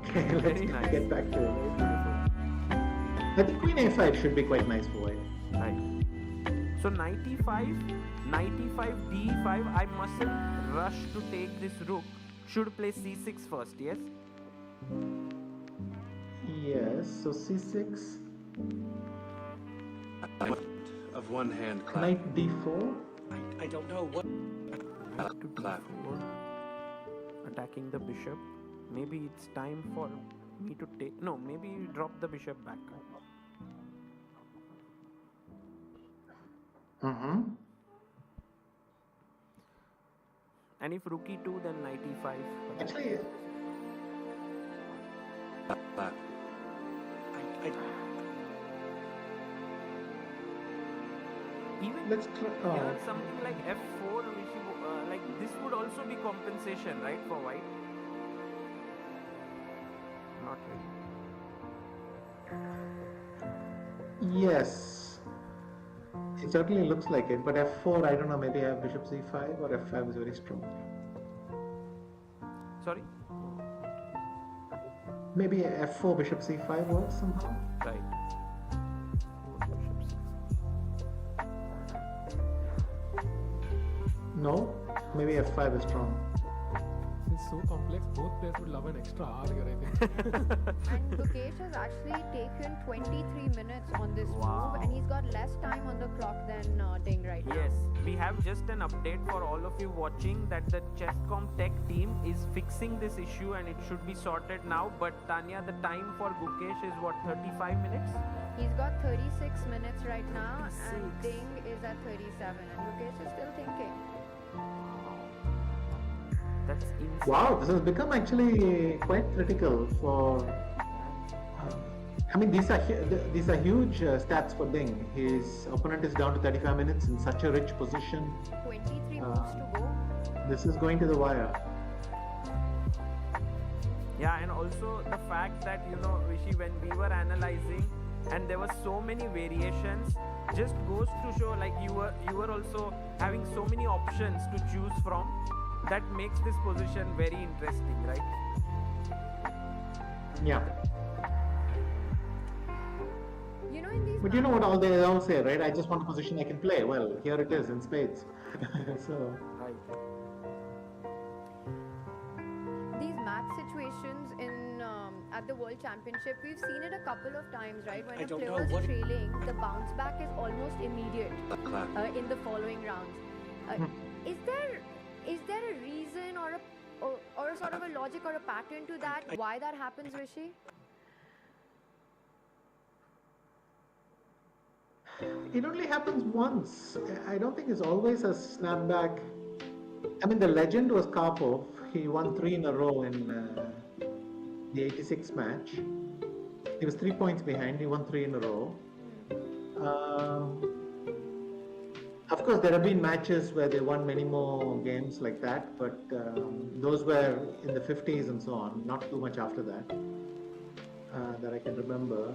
Okay, let's Very nice. get back to Very it. beautiful. I think Queen A5 should be quite nice for white. Right. So 95, 95 D5. I mustn't rush to take this rook. Should play C6 first, yes? Yes, so C6, Of one hand clap. knight D4. I don't know what. Knight to Clap. D4. Attacking the bishop. Maybe it's time for me to take. No, maybe you drop the bishop back. Mm-hmm. And if rook e2, then knight e5. Actually, Clap. Even let's try. here, something like f4, like this would also be compensation, right, for white? Not really. Yes, it certainly looks like it. But F4, I don't know. Maybe I have bishop C5 or F5 is very strong. Sorry? Maybe F4 bishop C5 works somehow. Right. Four bishops. No, maybe F5 is strong. It's so complex, both players would love an extra hour here, I think. And Gukesh has actually taken 23 minutes on this Wow. move, and he's got less time on the clock than Ding right now. Yes, we have just an update for all of you watching that the Chesscom Tech team is fixing this issue and it should be sorted now. But Tanya, the time for Gukesh is what, 35 minutes? He's got 36 minutes right now, and 36. Ding is at 37, and Gukesh is still thinking. That's insane. Wow, this has become actually quite critical for. I mean, these are huge stats for Ding. His opponent is down to 35 minutes in such a rich position. 23 moves to go. This is going to the wire. Yeah, and also the fact that, Rishi, when we were analyzing and there were so many variations, just goes to show like you were also having so many options to choose from. That makes this position very interesting, right? Yeah. In these But you know what all they all say, right? I just want a position I can play. Well, here it is in spades. So. Right. These match situations at the World Championship, we've seen it a couple of times, right? When I a don't player know is what- trailing, the bounce back is almost immediate Clap. in the following rounds. Is there a reason or a sort of a logic or a pattern to that? Why that happens, Rishi? It only happens once. I don't think it's always a snapback. I mean, the legend was Karpov. He won 3 in a row in the 86 match. He was 3 points behind. He won 3 in a row. Of course, there have been matches where they won many more games like that, but those were in the 50s and so on, not too much after that, that I can remember.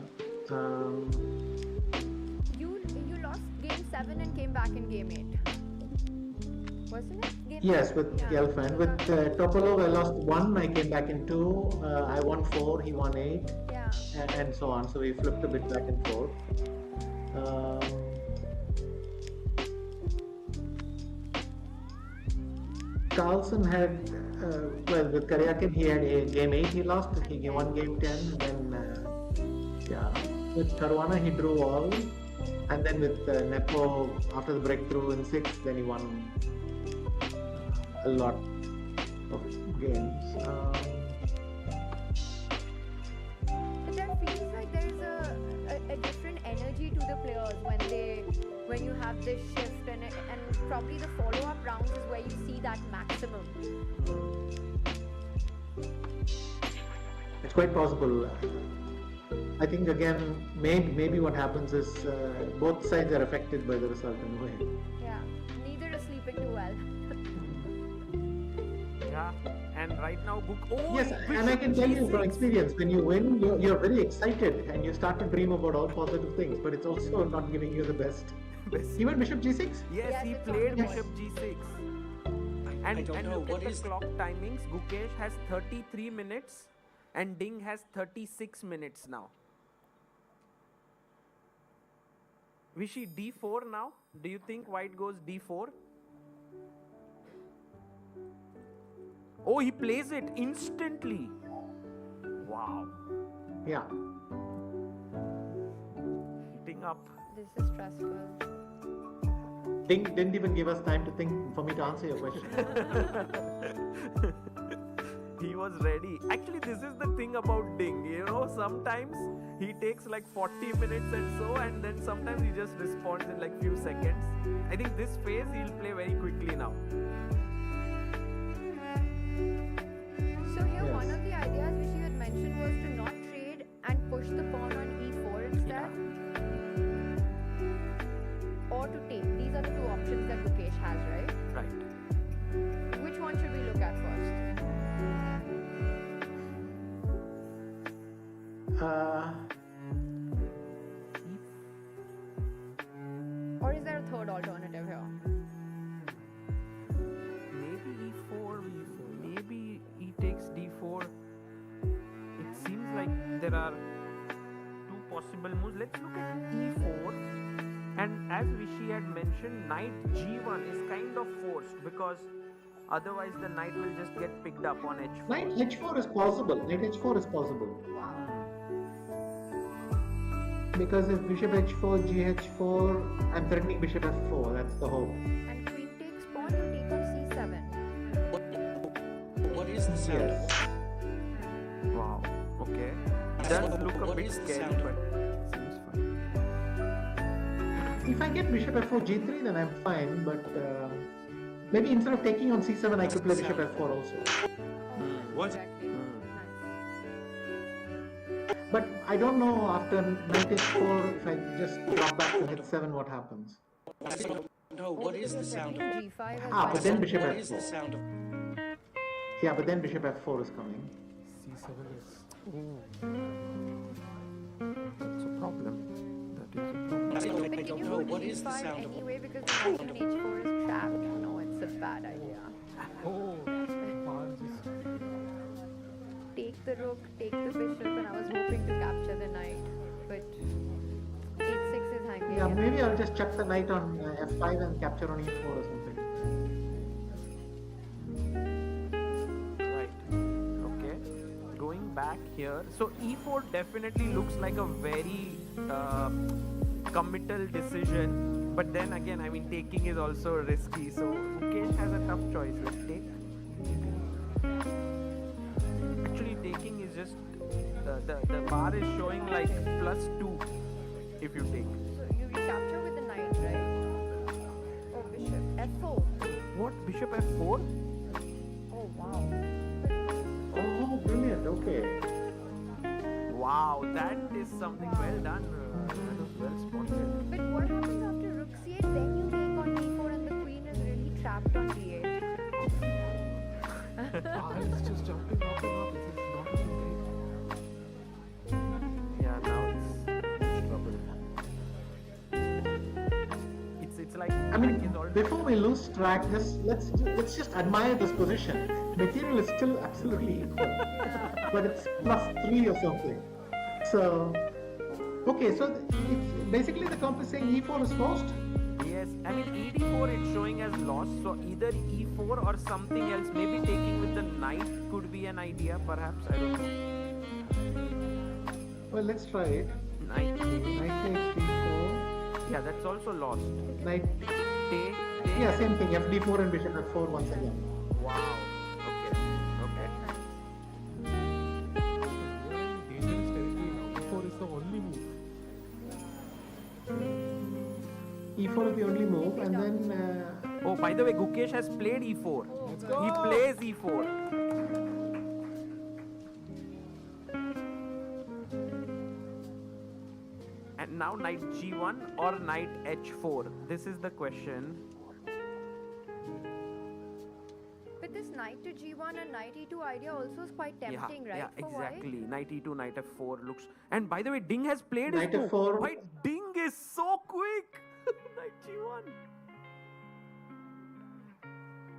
You lost game 7 and came back in game 8. Wasn't it? Game Yes, 8? with Yeah. Gelfand. With Topolov, I lost 1, I came back in 2, I won 4, he won 8, Yeah. and so on. So we flipped a bit back and forth. Carlsen had, with Karyakin, he had a game 8 he lost, he won game 10, and then, with Caruana he drew all, and then with Nepo, after the breakthrough in 6, then he won a lot of games. But there feels like there's a different energy to the players when you have this shift, and probably the follow-up rounds is where you see that maximum. It's quite possible. I think again, maybe what happens is both sides are affected by the result in a way. Yeah, neither is sleeping too well. Yeah, and right now Yes, and I can tell you from experience, when you win, you're very excited and you start to dream about all positive things, but it's also not giving you the best. Even Bishop G6? Yes, Yes, he it's on played the Bishop G6. I And don't know look what at is. the clock timings. Gukesh has 33 minutes and Ding has 36 minutes now. Vishy, d4 now. Do you think white goes d4? Oh, he plays it instantly. Wow. Yeah. Heating up. This is stressful. Didn't even give us time to think for me to answer your question. He was ready. Actually, this is the thing about Ding. You know, sometimes he takes like 40 minutes and then sometimes he just responds in like few seconds. I think this phase he'll play very quickly now. So here, Yes. one of the ideas which you had mentioned was to not trade and push the pawn on e4 instead, or to take. These are the two options that Mukesh has, right? Right. Which one should we look at first? Or is there a third alternative here? Maybe e4, maybe he takes d4. It seems like there are two possible moves. Let's look at e4. And as Vishy had mentioned, knight g1 is kind of forced because otherwise the knight will just get picked up on h4. Knight h4 is possible. Knight h4 is possible. Wow. Because if bishop h4, gh4, I'm threatening bishop f4. That's the hope. And queen takes pawn to take on c7. What is the sound Yes. Wow. Okay. of? Does look a What bit is the scary, sound but seems fine. If I get bishop f4, g3, then I'm fine. But maybe instead of taking on c7, I could play bishop f4 also. What? Exactly. Nice. But I don't know after knight h4, if I just drop back to h7, what happens. I don't know. What is the sound of? G5 as Ah, well. but then bishop What is the f4. sound of? Yeah, but then bishop f4 is coming. C7 is. That's a problem. That is a problem. But I can don't you know. go What is the G5 sound of? anyway because the knight on h4 is trapped? No, it's a bad idea. Oh, pawn just. Take the rook, take the bishop, and I was hoping to capture the knight, but h6 is hanging. Yeah, and maybe I'll just chuck the knight on f5 and capture on e4 or something. Right. Okay. Going back here. So e4 definitely looks like a very committal decision. But then again, I mean, taking is also risky. So Mukesh has a tough choice. Let's take. Actually, taking is just the bar is showing like +2 if you take. So you capture with the knight, right? Oh, bishop f4. What? Bishop f4? Oh wow. Oh, brilliant. Okay. Wow, that is something well done. That was well spotted. But what happens after rook c8? Then you take on d4 and the queen is really trapped on d8. Pawn is just jumping up and up. This is not looking great. Yeah, now it's trouble. It's like I black mean, is already before we lose track, let's just admire this position. Material is still absolutely equal, but it's +3 or something. So, okay, so it's basically the comp is saying e4 is forced. yes. I mean e4 it's showing as lost, so either e4 or something else. Maybe taking with the knight could be an idea, perhaps. I don't know. Well, let's try it. Knight take. Knight takes d4. Yeah, that's also lost. Knight. Take. Yeah, same thing. fd4 and bishop f4 once again. Wow. Okay. Okay. Dangerous territory now. E4 is the only move. e4 is the only move, and then Oh, by the way, Gukesh has played e4. Let's go. He plays e4. And now knight g1 or knight h4. This is the question. But this knight to g1 and knight e2 idea also is quite tempting, right? Yeah, for white? exactly. Knight e2, knight f4 looks. And by the way, Ding has played Knight his move. f4. Why Ding is so quick? Knight g1.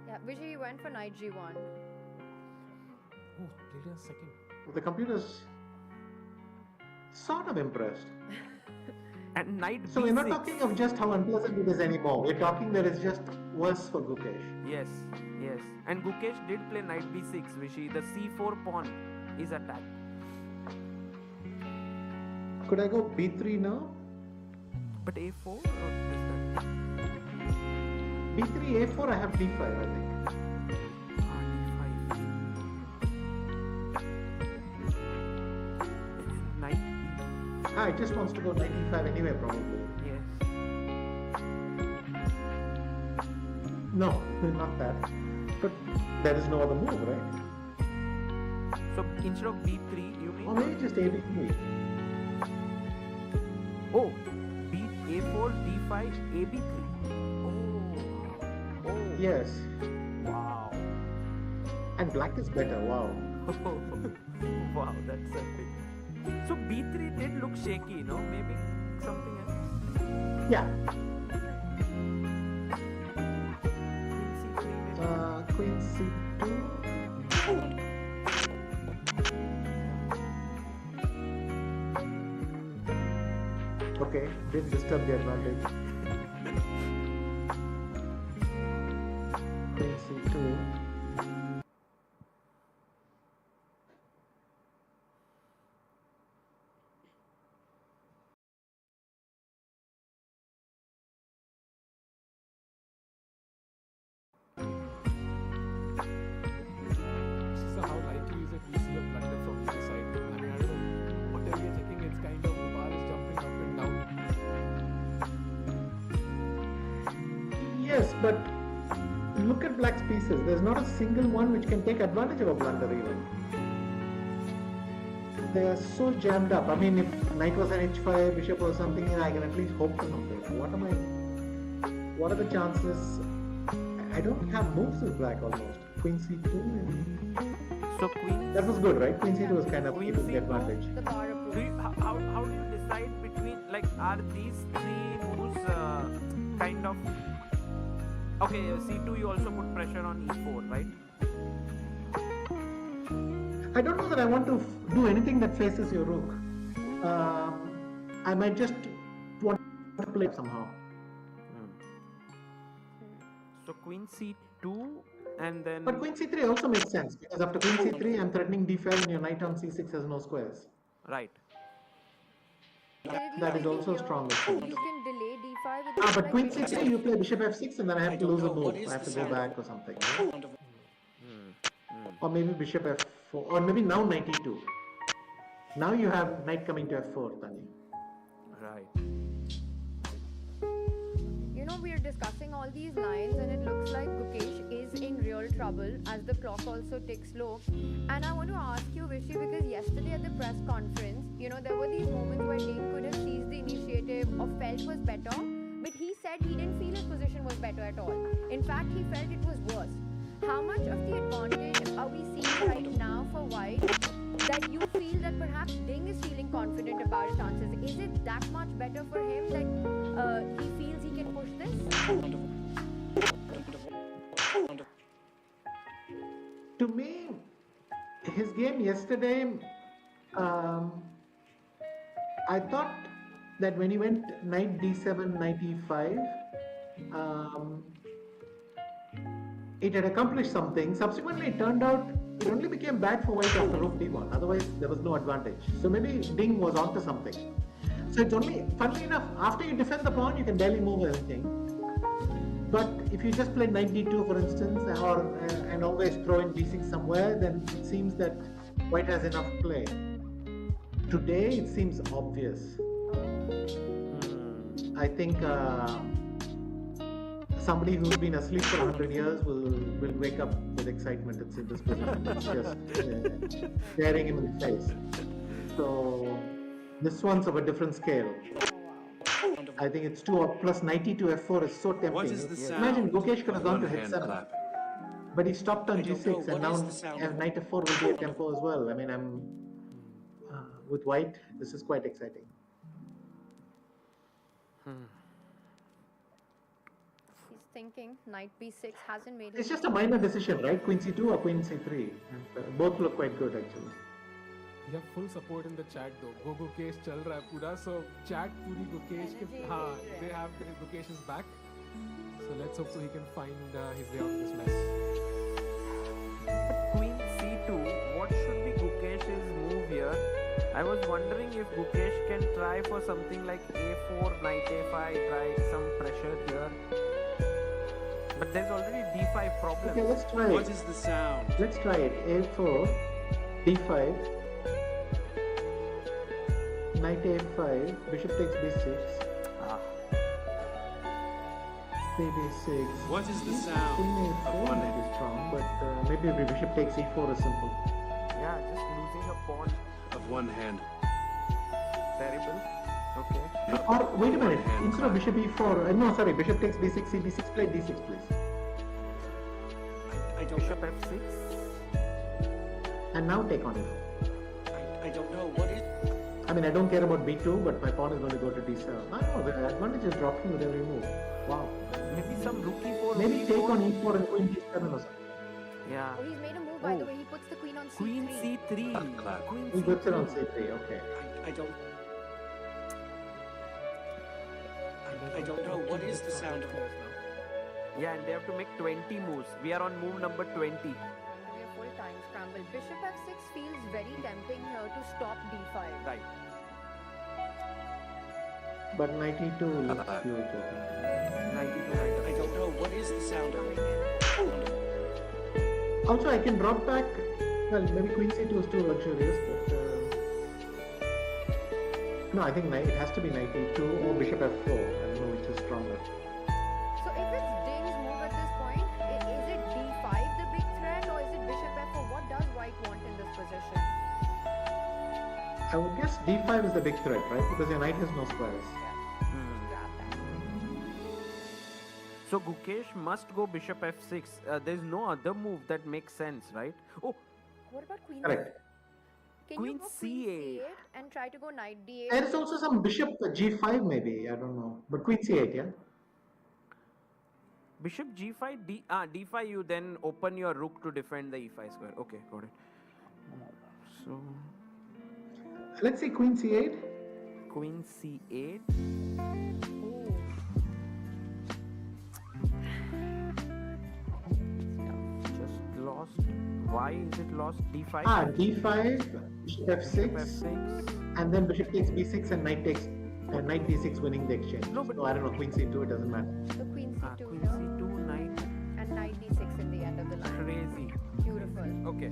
Yeah, Vijay went for knight g1. Oh, played a second. the computer's sort of impressed. And knight So we're not b6. talking of just how unpleasant it is anymore. We're talking that it's just worse for Gukesh. Yes, yes. And Gukesh did play knight b6, Vishy. The c4 pawn is attacked. Could I go b3 now? But a4 or is that? b3, a4, I have d5, I think. d5. Knight b. It just wants to go knight e5 anyway, probably. Yes. No, not that. But there is no other move, right? So instead of b3, you Or mean? maybe just ab3. Oh, b a4, d5, ab3. Oh. Yes. Wow. And black is better, wow. Wow, that's a big. So b3 did look shaky, no? Maybe something else. Yeah. Queen c3 maybe. Queen c2. Okay, didn't disturb the advantage. Queen c2. So how likely is it we see a blunder from either side? I mean, I don't know. Whatever you're checking, it's kind of the bar is jumping up and down. Yes, but look at black's pieces. There's not a single one which can take advantage of a blunder even. They are so jammed up. I mean, if knight was an h5, bishop or something, I can at least hope for something. What are the chances? I don't have moves with black almost. Queen c2 maybe. So queen. That was good, right? Queen c2 was kind of Queen keeping the c2. advantage. The bar approves. Do you, how do you decide between, like, are these three moves kind of okay? C2 you also put pressure on e4, right? I don't know that I want to do anything that faces your rook. I might just want to play it somehow. So queen c2 and then. But queen c3 also makes sense because after queen c3 I'm threatening d5 and your knight on c6 has no squares. Right. But at least That I is think also here strong. You can delay d5 with But like queen bishop c3 you play bishop f6 and then I have to don't lose a know. What move. is I have the to go sound? back or something. Wonderful. Or maybe bishop f4 or maybe now knight e2. Now you have knight coming to f4, Tani. Right. You know, we are discussing all these lines and it looks like Gukesh is in real trouble as the clock also ticks low. And I want to ask you, Vishy, because yesterday at the press conference, you know, there were these moments where Ding could have seized the initiative or felt was better, but he said he didn't feel his position was better at all. In fact, he felt it was worse. How much of the advantage are we seeing right now for White that you feel that perhaps Ding is feeling confident about his chances? Is it that much better for him that he feels he can push this? To me, his game yesterday, I thought that when he went knight d7, knight e5, it had accomplished something. Subsequently, it turned out it only became bad for white after rook d1. Otherwise, there was no advantage. So maybe Ding was onto something. So it's only, funnily enough, after you defend the pawn, you can barely move anything. But if you just play knight d2, for instance, and always throw in d6 somewhere, then it seems that white has enough play. Today, it seems obvious. I think somebody who's been asleep for 100 years will wake up with excitement and see this position. It's just staring him in the face. So this one's of a different scale. I think it's 2 up plus knight e to f4 is so tempting. What is the sound? Imagine Gukesh could have gone to One hit hand 7. clap. But he stopped on I don't g6 know. and What now is the sound? knight f4 will be a tempo as well. I mean, with white, this is quite exciting. He's thinking knight b6 hasn't made It's him. just a minor decision, right? Queen c2 or queen c3. Both look quite good actually. We have full support in the chat though. Go Gukesh, chal raha hai pura. So chat puri Gukesh ke, Energy हाँ, is they there. have Gukesh is back. So let's hope so he can find his way out of this mess. Queen c2, what should be Gukesh's move here? I was wondering if Gukesh can try for something like a4, knight a5, try some pressure here. But there's already d5 problem. Okay, let's try What it. is the sound? Let's try it. A4, D5, knight A5, bishop takes B6, Ah. B6. What is the sound Queen of A4 one might be hand? strong, but maybe bishop takes E4 is simple. Yeah, just losing a pawn. Of one hand. Terrible. Okay. Or wait a minute, One hand instead of clap. bishop E4, no, sorry, bishop takes B6, CB6, play D6, please. I don't Bishop know. f6. And now take on it. I don't know. What is? I mean, I don't care about B2, but my pawn is going to go to D7. I know, the advantage is dropping with every move. Wow. Maybe some rook e4. Maybe rook take e4. on E4 and queen D7 or something. Yeah. Oh, he's made a move by the Oh. way. He puts the queen on C3. Queen c3. Clap. Queen He puts it on c3. C3, okay. I don't. I don't know. What is the sound of? Yeah, and they have to make 20 moves. We are on move number 20. Going to be a full time scramble. Bishop f6 feels very tempting here to stop d5. Right. But knight E2 looks huge, I think. 92, I don't know. What is the sound of? Also, I can drop back. Well, maybe queen C2 is too luxurious, but no, I think it has to be knight E2 or bishop F4. I don't know which is stronger. So if it's Ding's move at this point, is it d5 the big threat or is it bishop f4? What does white want in this position? I would guess D5 is the big threat, right? Because your knight has no squares. Grab that. So Gukesh must go bishop f6. There's no other move that makes sense, right? Oh, What about queen? Correct. Can Queen you go C8. queen c8 and try to go knight d8? There is also some bishop G5 maybe, I don't know. But queen C8, yeah? bishop g5, d5, you then open your rook to defend the e5 square. Okay, got it. So, Let's say queen C8. queen c8. Just lost. Why is it lost? d5? D5, bishop F6, f6. and then bishop takes B6 and knight takes knight D6 winning the exchange. No, but- so I don't know, queen C2, it doesn't matter. So queen c2 Queen here c2, knight. and knight d6 in the end of the line. Crazy. Beautiful. Okay.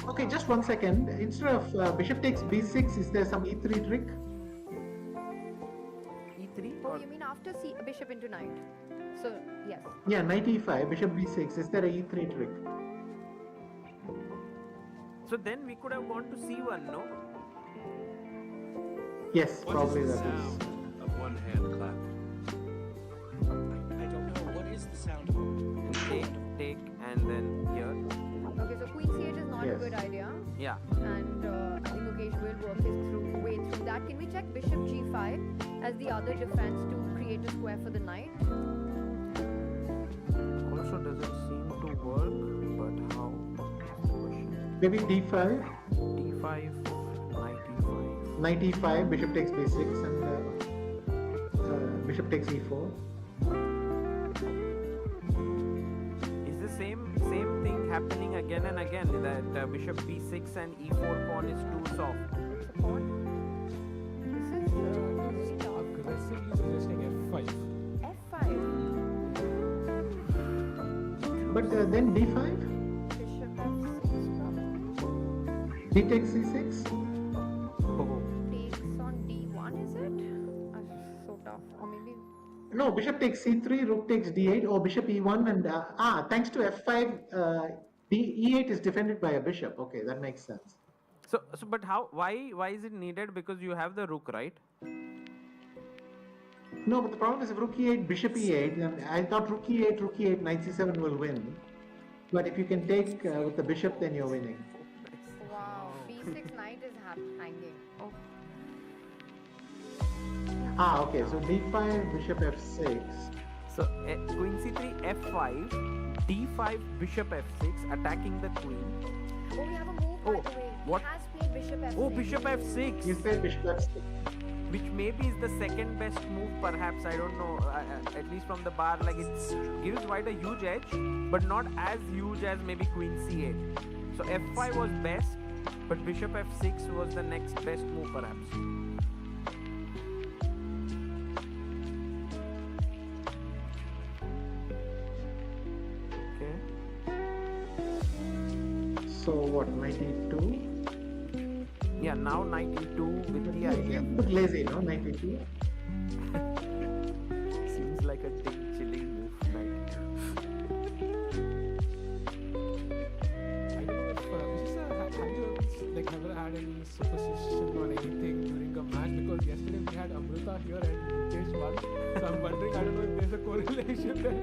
Okay, just one second. Instead of bishop takes B6, is there some E3 trick? e3 Oh, or you mean after bishop into knight? So yes. Yeah, knight E5, bishop B6. Is there a E3 trick? so then we could have gone to c1, no? Yes, What probably is the that is. sound of one hand clap? I don't know. What is the sound of? And take, and then here. Okay, so queen c8 is not a Yes. good idea, Yeah. and I think Mukesh will work his way through that. Can we check bishop g5 as the other defense to create a square for the knight? Also doesn't seem to work, but how? That's the question. Maybe D5, d5, knight e5. knight E5, bishop takes B6, and bishop takes E4. Is the same thing happening again and again? That bishop b6 and e4 pawn is too soft. It's a pawn. This is really tough. Aggressively suggesting f5. f5. But then D5, Bishop f6 probably. D takes C6. Oh. Takes on d1, is it? So tough. Or maybe No, bishop takes C3, rook takes D8, or bishop E1, and thanks to F5, E8 is defended by a bishop. Okay, that makes sense. So but how? Why is it needed? Because you have the rook, right? No, but the problem is if rook E8, bishop E8, then I thought rook E8, knight C7 will win. But if you can take with the bishop, then you're winning. wow, b6 knight is hanging. Oh, Okay, so D5, bishop F6. So queen c3, f5, d5, bishop f6, attacking the queen. oh, we have a move by the way. What? Has played bishop f6. Oh, bishop f6. He's played bishop f6. Which maybe is the second best move, perhaps. I don't know. At least from the bar, like it gives white a huge edge, but not as huge as maybe queen c8. So f5 was best, but bishop f6 was the next best move, perhaps. Okay. So what, 92? Yeah, now knight e2 with the idea. A bit lazy, no? 92? Seems like a chilling move. Knight. I don't know if have you like never had any superstition or anything during a match? Because yesterday we had Amrita here and Mukesh won. So I'm wondering, I don't know if there's a correlation there.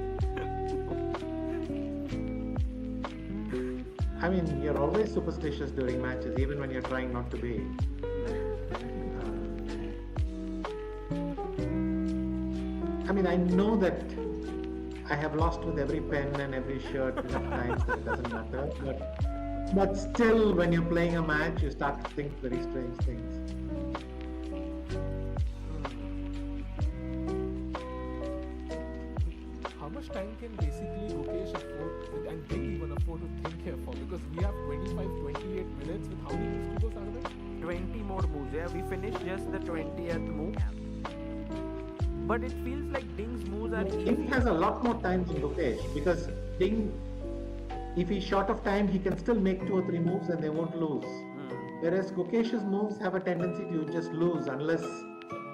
I mean, you're always superstitious during matches, even when you're trying not to be. I mean, I know that I have lost with every pen and every shirt enough times that it doesn't matter. But still, when you're playing a match, you start to think very strange things. How much time can basically Mukesh afford and Dec even afford to think here for? Because we have 25-28 minutes with how many moves to go, Saturday? 20 more moves. Yeah, we finished just the 20th move. But it feels like Ding's moves are Ding easy. has a lot more time than Mukesh because Ding, if he's short of time, he can still make 2 or 3 moves and they won't lose. Whereas Gokesh's moves have a tendency to just lose unless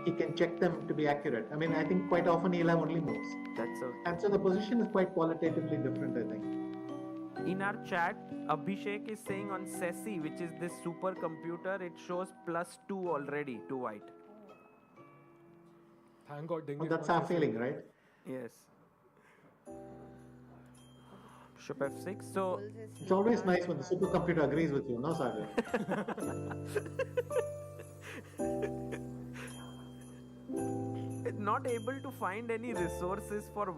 he can check them to be accurate. I mean, I think quite often he'll have only moves. That's okay. And so the position is quite qualitatively different, I think. In our chat, Abhishek is saying on Sesi, which is this supercomputer, it shows +2 already to white. Thank God Dec Well, is that's not our listening. feeling, right? Yes. Bishop f6. So Pulls his It's always sleeve nice when the supercomputer agrees with you, no, Sagar? not able to find any resources for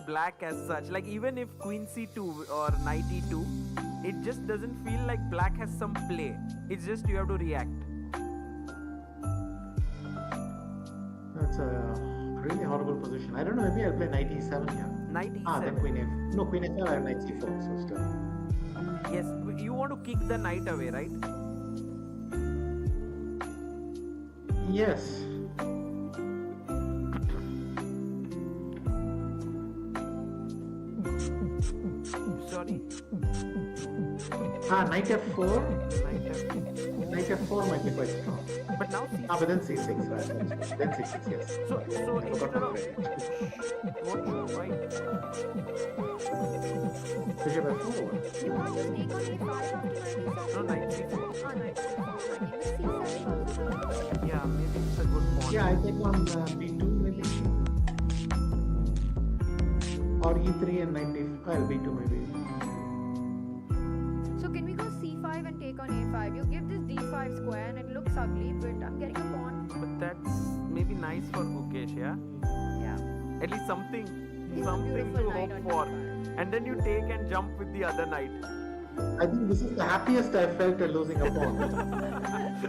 black as such. Like even if queen c2 or knight e2, it just doesn't feel like black has some play. It's just you have to react. That's a really horrible position. I don't know, maybe I'll play knight e7 here. Knight Ah, then e7. queen f. No, queen f5, I have knight c4, so still. Yes, you want to kick the knight away, right? Yes. Sorry. Ah, knight f4. Knight f4. Knight f4 might be quite strong. But now c6. Ah, but then c6, right? Then c6, yes. So instead Forgot of to play. what should white? Bishop f4. You want to take on a5 after 97? No, knight c4. Ah, knight c4. I think the c7 is also good. Yeah, maybe it's a good pawn. Yeah, I take on b2 maybe. Or e3 and knight d5. Well, b2 maybe. So can we go c5 and take on a5? You give this d5 square and it looks ugly, but I'm getting a pawn. But that's maybe nice for Mukesh, yeah? Yeah. At least something It's a beautiful to knight hope on for. d5. And then you take and jump with the other knight. I think this is the happiest I've felt at losing a pawn.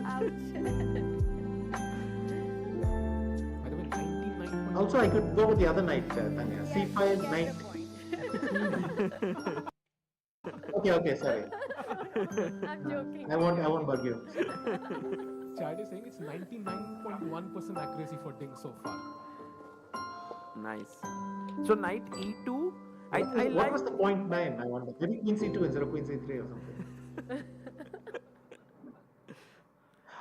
Ouch. By the way, 99. Also, I could go with the other knight, Tanya. c5, Get knight. the point. Okay, sorry. I'm joking. I won't bug you. Chad is saying it's 99.1% accuracy for Ding so far. Nice. So knight e2. I What like. was the point 9? I wonder. Maybe queen c2 instead of queen c3 or something.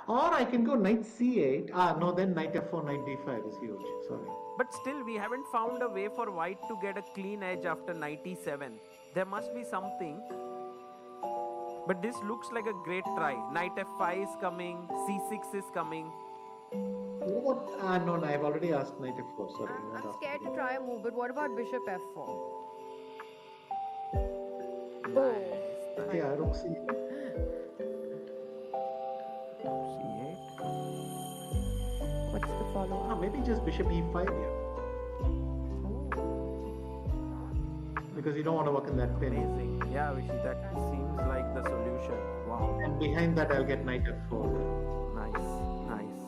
Or I can go knight c8. Ah, no, then knight f4, knight d5 is huge. Sorry. But still, we haven't found a way for white to get a clean edge after knight e7. There must be something. But this looks like a great try. Knight f5 is coming. c6 is coming. What? Ah, no, I've already asked knight f4. Sorry. I'm scared to try a move, but what about bishop f4? Oh. Yeah, rook c. c8. What's the follow Ah, maybe just bishop e5 here. Because you don't want to work in that pin. Amazing. Yeah, Vishy, that seems like the solution. Wow. And behind that, I'll get knight f4. Nice. Nice.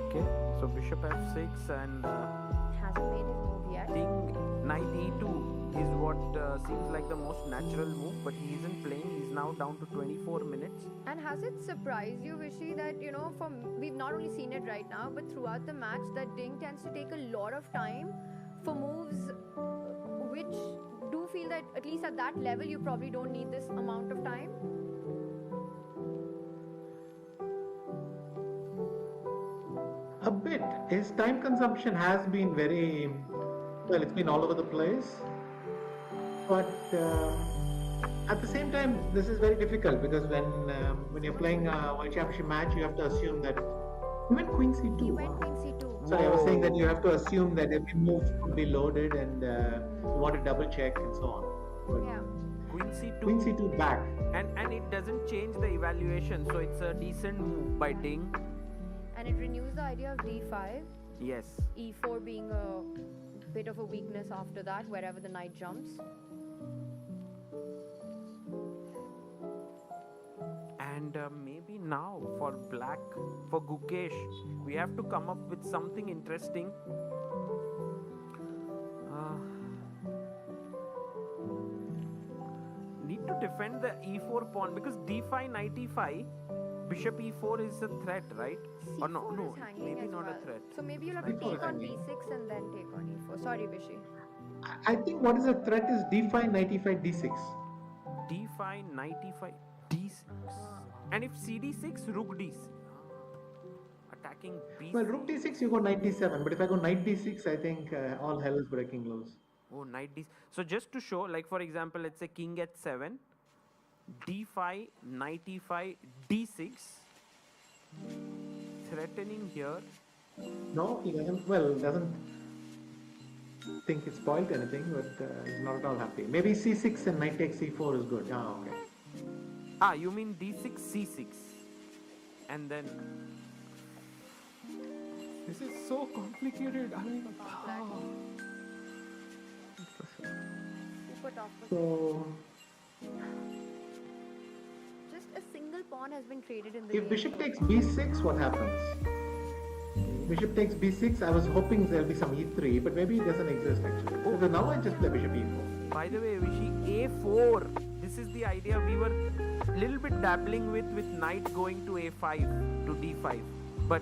Okay. So bishop f6 and Hasn't made his move yet. king knight e2 is what seems like the most natural move, but he isn't playing. He's now down to 24 minutes. And has it surprised you, Vishy, that we've not only seen it right now, but throughout the match, that Ding tends to take a lot of time for moves which do feel that at least at that level you probably don't need this amount of time? A bit. His time consumption has been very, well, it's been all over the place. But at the same time, this is very difficult because when you're playing a World Championship match, you have to assume that you went Queen C2. He went Queen C2. Sorry, I was saying that you have to assume that every move could be loaded and you want to double check and so on. But Yeah. Queen c2. Queen C2 back. And it doesn't change the evaluation, so it's a decent move by Ding. And it renews the idea of D5, Yes. E4 being a bit of a weakness after that, wherever the knight jumps. And maybe now for black, for Gukesh, we have to come up with something interesting. Need to defend the e4 pawn because d5 knight e5, bishop e4 is a threat, right? Or no, C4 no, is hanging maybe as not well. a threat. So maybe you'll have to C4 take is on hanging. B6 and then take on E4. Sorry, Vishy. I think what is a threat is D5, knight E5, D6. d5 knight e5 d6, and if cd6 rook d6, attacking b6. Well, rook D6, you go knight D7, but if I go knight D6, I think all hell is breaking loose. Oh, knight d6. So just to show, like for example, let's say king h7, d5, knight e5, d6, threatening here. No, he doesn't think it spoiled anything, but he's not at all happy. Maybe C6 and knight takes C4 is good. Ah, okay. Ah, you mean d6, c6, and then This is so complicated. I mean, Super tough. So, Just a single pawn has been traded in the if game. bishop takes B6, what happens? Bishop takes B6, I was hoping there'll be some E3, but maybe it doesn't exist actually. So now I just play bishop E4. by the way, Vishy, a4. This is the idea we were a little bit dabbling with knight going to a5 to d5, but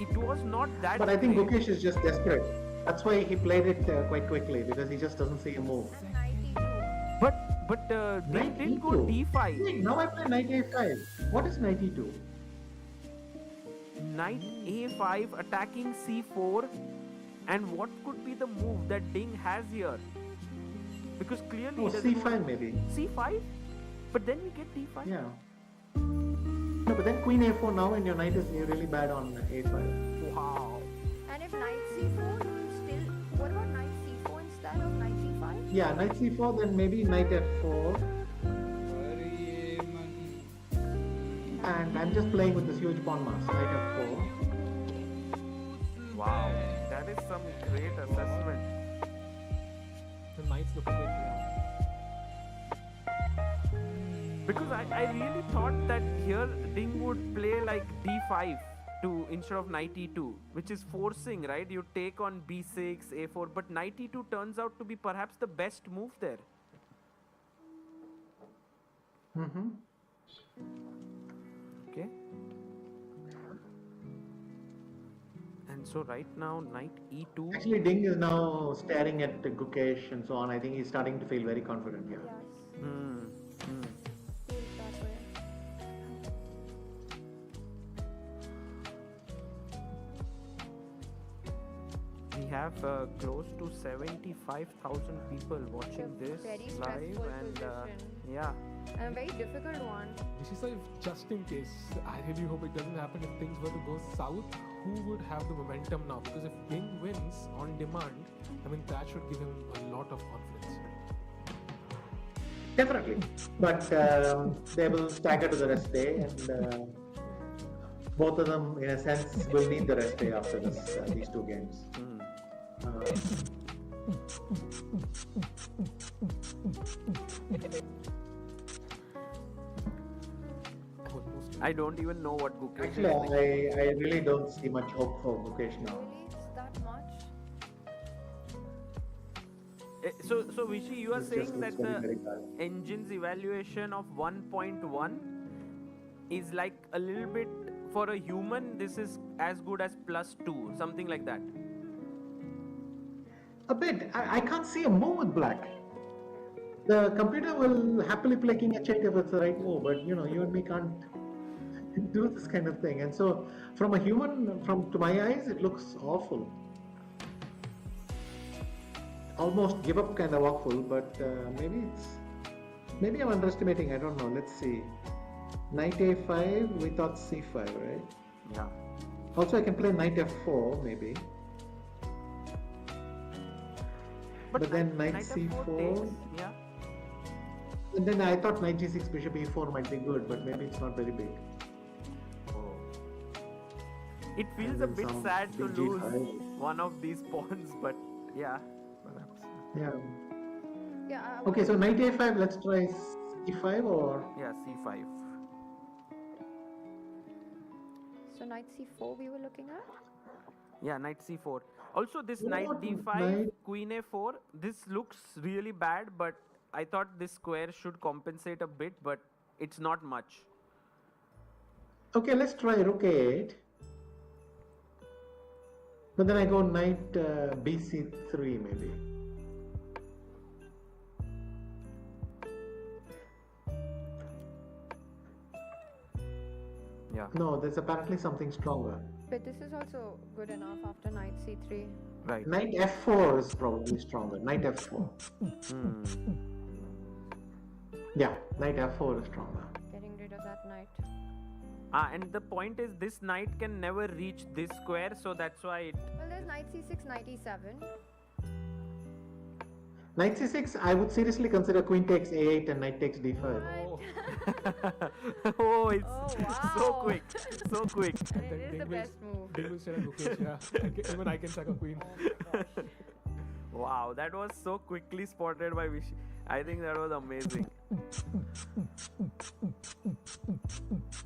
it was not that. But I think great. Gukesh is just desperate. That's why he played it quite quickly, because he just doesn't see a move. And knight E2. But they Knight did go E2. d5. Wait, now I play knight A5. What is knight E2? Knight a5 attacking c4, and what could be the move that Ding has here? Because clearly Oh, he doesn't C5 want- maybe. c5, but then we get d5. Yeah. No, but then queen A4 now and your knight is really bad on A5. Wow. And if knight C4, still. What about knight C4 instead of knight C5? Yeah, knight C4, then maybe knight F4. And I'm just playing with this huge pawn mass, knight F4. Wow, that is some great assessment. the knights look a bit. Because I really thought that here Ding would play like d5 to instead of knight e2, which is forcing, right? You take on b6, a4, but knight e2 turns out to be perhaps the best move there. Mm-hmm. Okay. And so right now knight e2. Actually, Ding is now staring at Gukesh and so on. I think he's starting to feel very confident here. Yes. Hmm. Feels that way. We have close to 75,000 people watching It's a this very live, stressful and position. yeah. And a very difficult one. This is like, just in case, I really hope it doesn't happen. If things were to go south, who would have the momentum now? Because if Ding wins on demand, I mean, that should give him a lot of confidence. Definitely. But they will stagger to the rest day and both of them, in a sense, will need the rest day after these two games. I don't even know what Gukesh Actually, is thinking. I really don't see much hope for Mukesh now. Really? It's that much? So Vishy, you are It just saying looks that very, very the bad. engine's evaluation of 1.1 is like a little bit for a human. This is as good as +2, something like that. A bit. I can't see a move with black. The computer will happily play king h8 if it's the right move, but you and me can't do this kind of thing. And so, from a human, to my eyes, it looks awful. Almost give up kind of awful, but maybe I'm underestimating. I don't know. Let's see. Knight a5. We thought c5, right? Yeah. Also, I can play knight f4 maybe. But then knight c4. takes, yeah. And then I thought knight g6, bishop e4 might be good, but maybe it's not very big. It feels And a then bit some sad to big lose g5. one of these pawns, but yeah. Perhaps. Yeah. Yeah. Okay, so knight a5. Let's try c5 or Yeah, c5. So knight c4 we were looking at? Yeah, knight c4. Also, this What knight about d5, knight- queen a4, this looks really bad, but I thought this square should compensate a bit, but it's not much. okay. Let's try rook a8. But then I go knight bc3 maybe. Yeah. No, there's apparently something stronger. But this is also good enough after knight c3. Right. Knight f4 is probably stronger. Knight f4. Yeah, knight f4 is stronger. Getting rid of that knight. And the point is, this knight can never reach this square, so that's why it. Well, there's knight c6, knight e7. Knight c6, I would seriously consider queen takes a8 and knight takes d5. Oh, Oh, it's Oh, so wow. quick, so quick. And it is the best move. Ding will set a Gukesh, yeah. Even I can sack a queen. Wow, that was so quickly spotted by Vishy. I think that was amazing.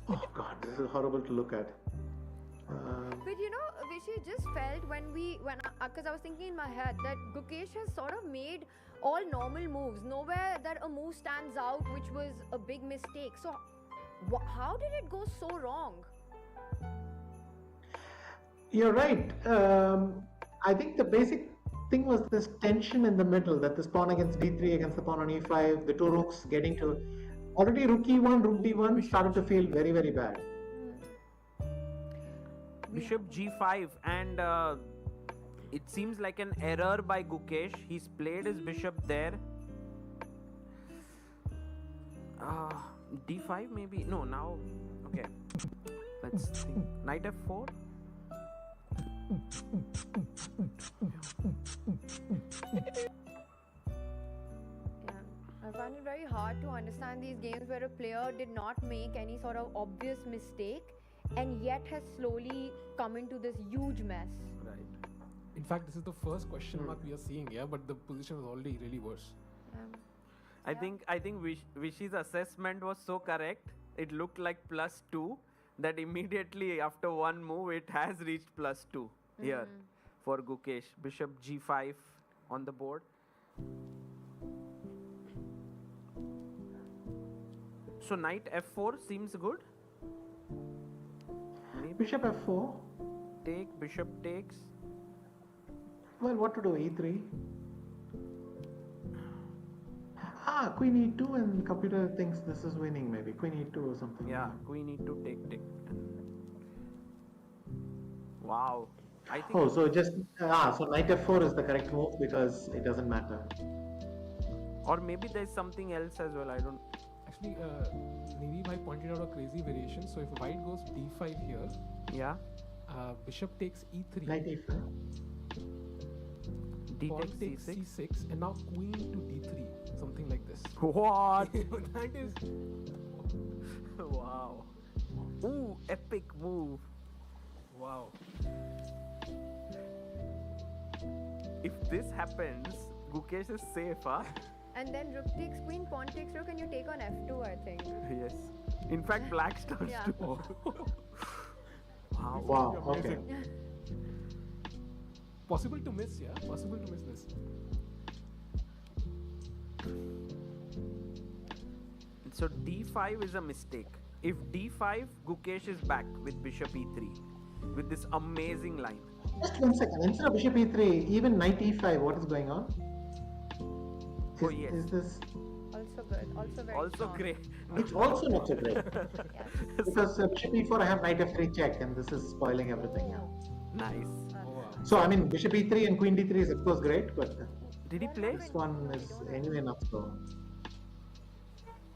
Oh god, this is horrible to look at. But Vishy, it just felt because I was thinking in my head that Gukesh has sort of made all normal moves. Nowhere that a move stands out, which was a big mistake. So, how did it go so wrong? You're right. I think the basic thing was this tension in the middle, that this pawn against d3 against the pawn on e5, the two rooks getting to. Already rook e1, rook d1 started to feel very, very bad. Bishop g5, and it seems like an error by Gukesh. He's played his bishop there. D5 maybe? No, now. Okay. Let's think. Knight f4. I find it very hard to understand these games where a player did not make any sort of obvious mistake and yet has slowly come into this huge mess. Right. In fact, this is the first question mark we are seeing, yeah, but the position was already really worse. I think Vishy's assessment was so correct. It looked like +2 that immediately after one move it has reached +2 here for Gukesh. Bishop g5 on the board. So knight f4 seems good. Maybe Bishop f4. take, bishop takes. Well, what to do? e3. Queen e2, and computer thinks this is winning. Maybe queen e2 or something. Yeah, queen e2, take. Wow. I think. Oh, so just so knight f4 is the correct move because it doesn't matter. Or maybe there's something else as well. I don't. Actually, Nivi Bhai pointed out a crazy variation. So if white goes d5 here, Yeah. bishop takes e3, Knight e5. D pawn takes takes c6. c6, and now queen to d3, something like this. What? That is Wow. Ooh, epic move. Wow. If this happens, Gukesh is safe, huh? And then rook takes queen, pawn takes rook, and you take on f2, I think. Yes. In fact, black starts Yeah. to. Wow. Wow. Okay. Amazing. Possible to miss, yeah? Possible to miss this. So d5 is a mistake. If d5, Gukesh is back with bishop e3 with this amazing line. Just 1 second. Instead of bishop e3, even knight e5, what is going on? Oh, yes. Is this? Also good. Also very Also strong. great. It's also not so great. Yes. Because bishop e4, I have knight f3 check, and this is spoiling everything. Nice. Oh, wow. So, I mean, bishop e3 and queen d3 is of course great, but Did he play? this one is anyway not so.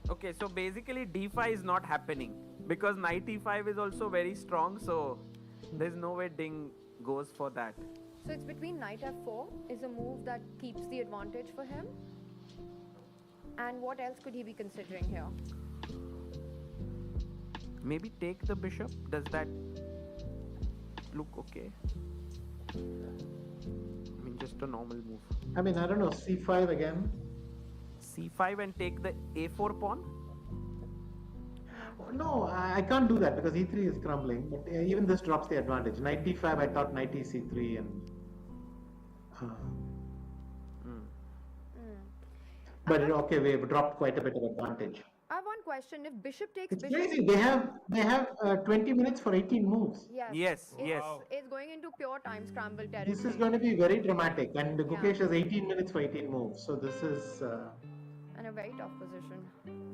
Okay, so basically d5 is not happening because knight e5 is also very strong, so there's no way Ding goes for that. So it's between knight f4 is a move that keeps the advantage for him. And what else could he be considering here? Maybe take the bishop. Does that look okay? I mean, just a normal move. I mean, I don't know, c5 again. c5 and take the a4 pawn? No, I can't do that because e3 is crumbling, but even this drops the advantage. Knight d5, I thought knight e3 and... But okay, we've dropped quite a bit of advantage. I have one question. If bishop takes It's bishop... crazy, they have 20 minutes for 18 moves. Yes, it's, yes. It's going into pure time scramble territory. This is going to be very dramatic, and Gukesh has 18 minutes for 18 moves, so this is... And a very tough position.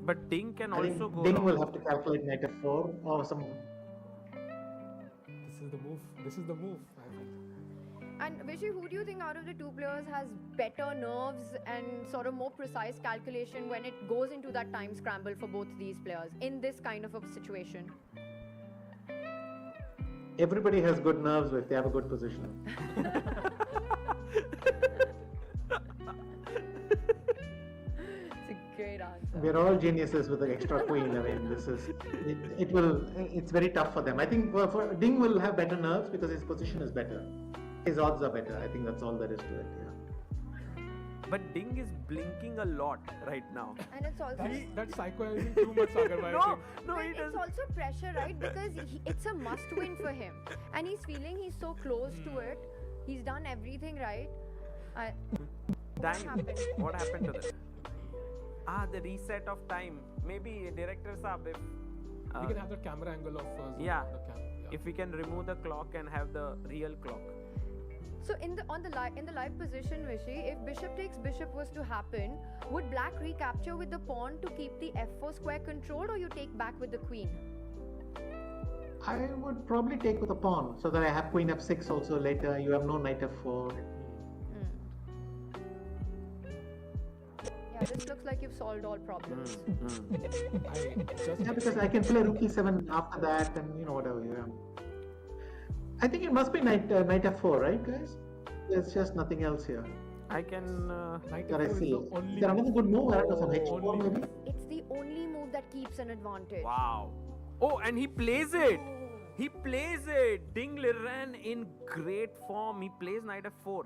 But Ding can I also think go Ding wrong. will have to calculate knight f4 or some... This is the move. This is the move, I think. And Vishy, who do you think out of the two players has better nerves and sort of more precise calculation when it goes into that time scramble for both these players in this kind of a situation? Everybody has good nerves if they have a good position. It's a great answer. We're all geniuses with the extra queen. I mean, this is... It's very tough for them. I think for Ding will have better nerves because his position is better. His odds are better. I think that's all there is to it, yeah. But Ding is blinking a lot right now. And it's also... That's psychoanalyzing too much, Sagar. I No, think. no, But he it's doesn't. also pressure, right? Because it's a must win for him. And he's feeling he's so close to it. He's done everything right. Time. happened? What happened to that? The reset of time. Maybe director Saab, if We can have the camera angle of yeah. the cam. Yeah. if we can remove the clock and have the real clock. So in the live position, Vishy, if bishop takes bishop was to happen, would black recapture with the pawn to keep the f4 square controlled, or you take back with the queen? I would probably take with a pawn so that I have queen f6 also later. You have no knight f4. Yeah, this looks like you've solved all problems. Yeah, because I can play rook e7 after that and whatever. Yeah. I think it must be knight f4, right, guys? There's just nothing else here I can. Knight that I f4 is see. the only Is there another good move? I don't know, some h4 only- maybe? It's the only move that keeps an advantage. Wow. Oh, and he plays it. He plays it. Ding Liren in great form. He plays knight f4.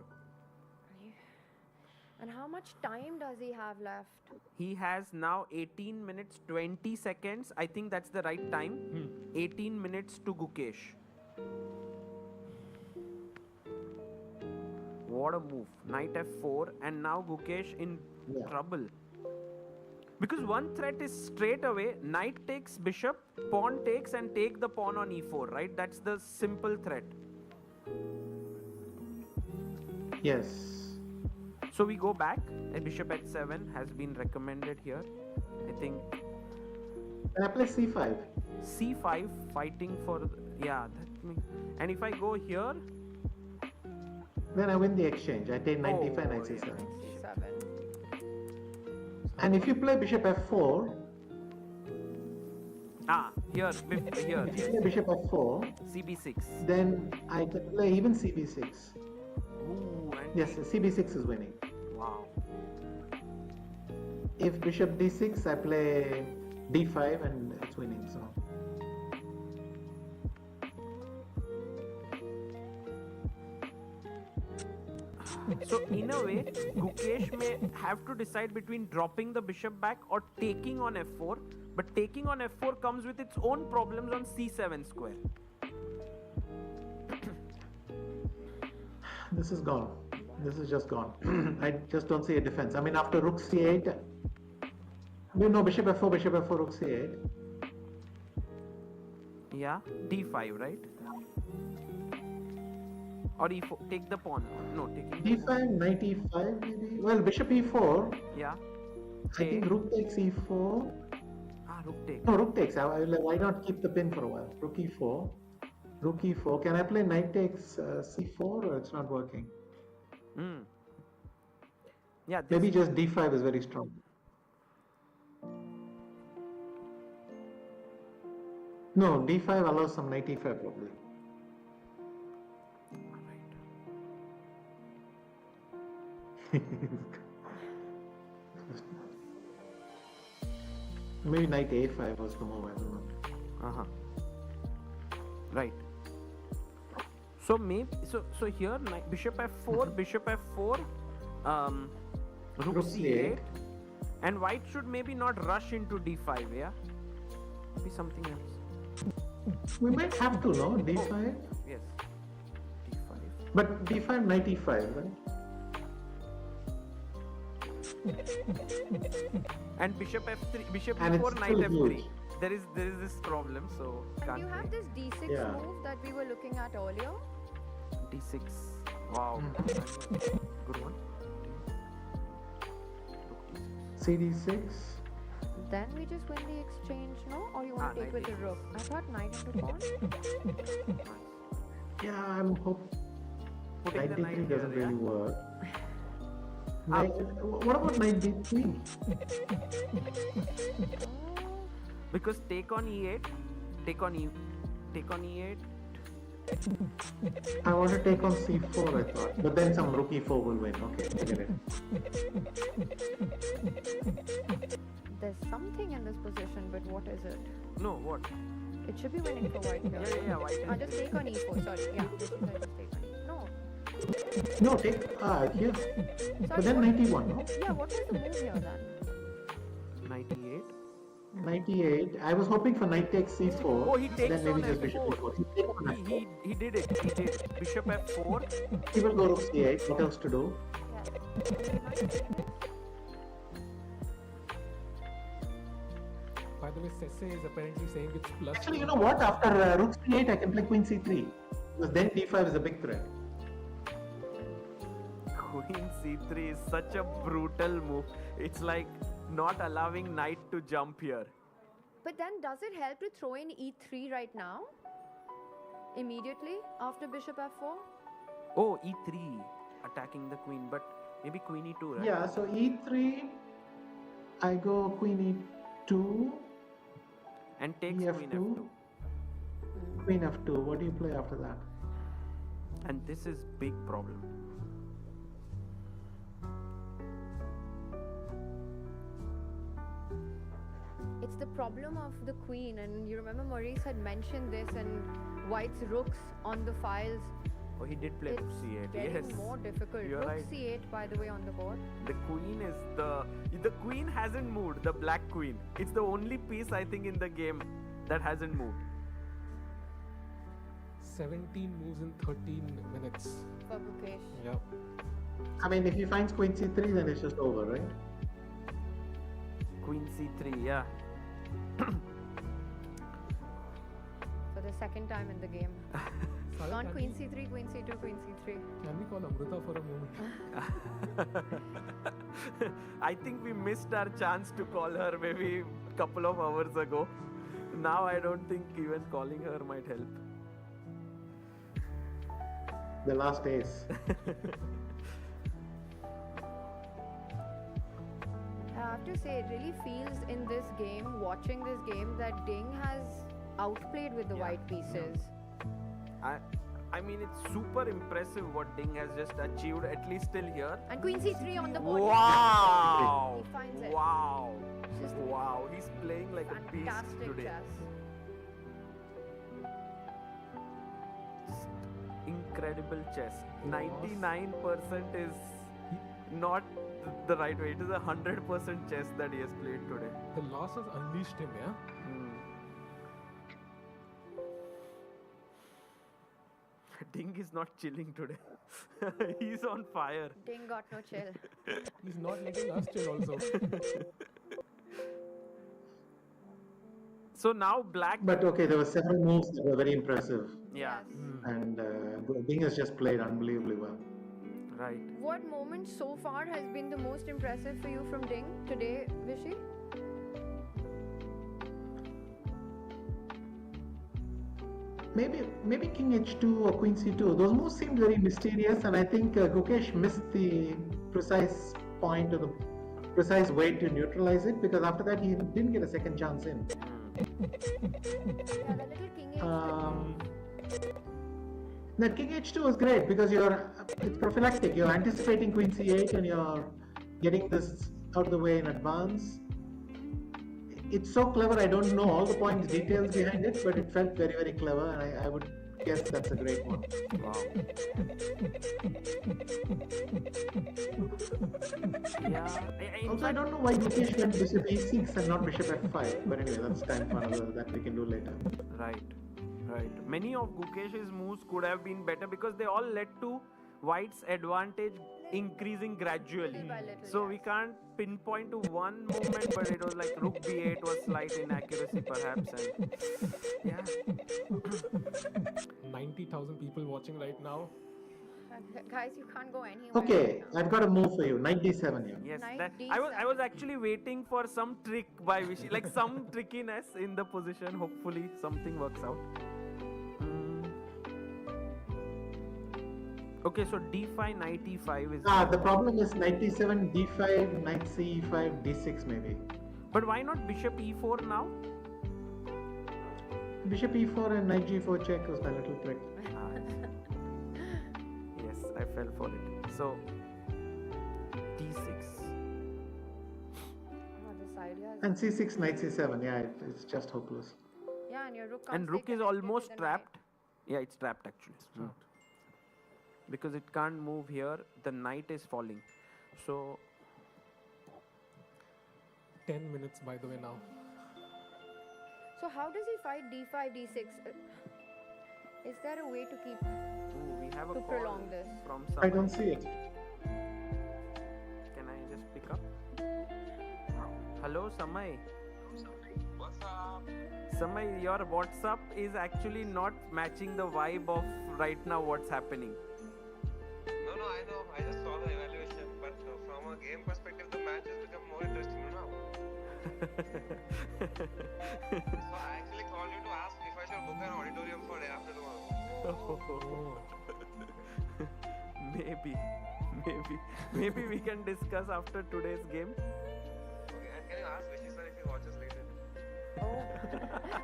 And how much time does he have left? He has now 18 minutes 20 seconds. I think that's the right time. 18 minutes to Gukesh. What a move. Knight f4, and now Gukesh in Yeah. trouble. Because one threat is straight away knight takes bishop, pawn takes, and take the pawn on e4, right? That's the simple threat. Yes. So we go back. A bishop h7 has been recommended here. I think And I play c5. c5 fighting for and if I go here, Then I win the exchange. I take knight Oh, d5, knight c7. yeah. 7. And if you play bishop f4, here, if you yes. play bishop f4, cb6. then I can play even cb6. Ooh, and Yes, cb6 is winning. wow. If bishop d6, I play d5 and it's winning. So So in a way, Gukesh may have to decide between dropping the bishop back or taking on f4. But taking on f4 comes with its own problems on c7 square. This is gone. This is just gone. I just don't see a defense. I mean, after rook c8, no, bishop f4, rook c8. Yeah, d5, right? Or e4, take the pawn. No, taking d5, knight e5 maybe. Well, bishop e4. Yeah. I think rook takes e4. Rook takes. No, rook takes. Why not keep the pin for a while? Rook e4. Rook e4. Can I play knight takes c4 or it's not working? Yeah. Maybe just d5 is very strong. No, d5 allows some knight e5 probably. Maybe knight a5 was the move, I don't know. Right. So maybe so here bishop f4, rook c8, and white should maybe not rush into d5. Yeah, maybe something else. We might have to, no? d5? Yes, d5. But d5, knight e5, right? And bishop f3, bishop And e4, it's knight still f3. huge. There is this problem, so And can't you have play. this d6 Yeah. move that we were looking at earlier. d6. Wow, good one. cd6. Then we just win the exchange, no? Or you want to take knight with the a6. rook? I thought knight into pawn. Yeah, I'm hoping Putting knight the d3 knight here, doesn't really yeah? work. What about knight d3? Because take on e8, take on e8. I want to take on c4, I thought. But then some rook e4 will win. Okay, I get it. There's something in this position, but what is it? No, what? It should be winning for white here. Yeah, white. Just take on e4. Sorry, yeah. This is just take on e4. No. No, take here. But then what- knight e1, no? Yeah, what was the move here then? Knight e8. Knight e8. I was hoping for knight takes c4. Oh, he takes then maybe on just bishop f4. e4. He takes on f4. He did it. He did. Bishop f4. He will go rook c8. What else to do? By the way, Sese is apparently saying it's plus. Actually, you know what? After rook c8, I can play queen c3. Because then d5 is a big threat. Queen c3 is such a brutal move. It's like not allowing knight to jump here. But then does it help to throw in e3 right now? Immediately after bishop f4? Oh, e3 attacking the queen, but maybe queen e2, right? Yeah, so e3, I go queen e2, And takes ef2, queen f2. queen f2. What do you play after that? And this is big problem. It's the problem of the queen, and you remember Maurice had mentioned this, and white's rooks on the files. Oh, he did play rook It's c8. getting Yes. more difficult. You're Rook right. c8, by the way, on the board. The queen is the queen hasn't moved. The black queen. It's the only piece I think in the game that hasn't moved. 17 moves in 13 minutes. For Gukesh. Yeah. I mean, if he finds queen c3, then it's just over, right? Queen c3, yeah. For the second time in the game. Sagar, Gone can queen we- c3, queen c2, queen c3. Can we call Amrita for a moment? I think we missed our chance to call her maybe a couple of hours ago. Now I don't think even calling her might help. The last ace. I have to say, it really feels in this game, watching this game, that Ding has outplayed with the Yeah. white pieces. I mean, it's super impressive what Ding has just achieved, at least till here. And queen c3 on the board. Wow! He finds it. Wow! Just Wow! He's playing like a beast fantastic today. chess. incredible chess. 99% is not the right way. It is 100% chess that he has played today. The loss has unleashed him, yeah? Ding is not chilling today. He's on fire. Ding got no chill. He's not letting us chill also. So now black. But okay, there were several moves that were very impressive, Yeah. Yes. and Ding has just played unbelievably well. Right. What moment so far has been the most impressive for you from Ding today, Vishy? Maybe King H2 or Queen C2. Those moves seemed very mysterious, and I think Gukesh missed the precise point or the precise way to neutralize it, because after that he didn't get a second chance in. Yeah, the little King H. The King H2 was great because it's prophylactic. You're anticipating Queen C8 and you're getting this out of the way in advance. It's so clever. I don't know all the points, details behind it, but it felt very, very clever, and I would guess that's a great one. Wow. Yeah. Also, I don't know why Gukesh went Bishop E6 and not Bishop F5, but anyway, that's time for another that we can do later. Right. Many of Gukesh's moves could have been better because they all led to White's advantage increasing gradually. Little by little, So we yes. can't pinpoint to one moment, but it was like Rook B8 was slight inaccuracy perhaps, and yeah. 90,000 people watching right now. Guys, you can't go anywhere. Okay, right now. I've got a move for you. Knight D7 here. Yes, Knight that, D7. I was actually waiting for some trick by Vishy, like some trickiness in the position. Hopefully something works out. Okay, so D5, Knight E5 is. The problem is Knight D7, D5, Knight C5, D6 maybe. But why not Bishop E4 now? Bishop E4 and Knight G4 check was my little trick. Yes, I fell for it. So D6. Oh, this idea is... And C6, Knight C7. Yeah, it's just hopeless. Yeah, and your rook can't And stay Rook is connected to almost the knight. trapped. Yeah, it's trapped actually. Because it can't move here, the knight is falling. So 10 minutes, by the way, now. So how does he fight D5, D6? Is there a way to keep... we have a To call prolong this. from I Samay. don't see it. Can I just pick up? Hello, Samay. What's up? Samay, your WhatsApp is actually not matching the vibe of right now what's happening. No, I know. I just saw the evaluation, but from a game perspective, the match has become more interesting now. So I actually called you to ask if I should book an auditorium for day after tomorrow. Maybe we can discuss after today's game. Okay, and can you ask Vishy sir if he watches later? Oh,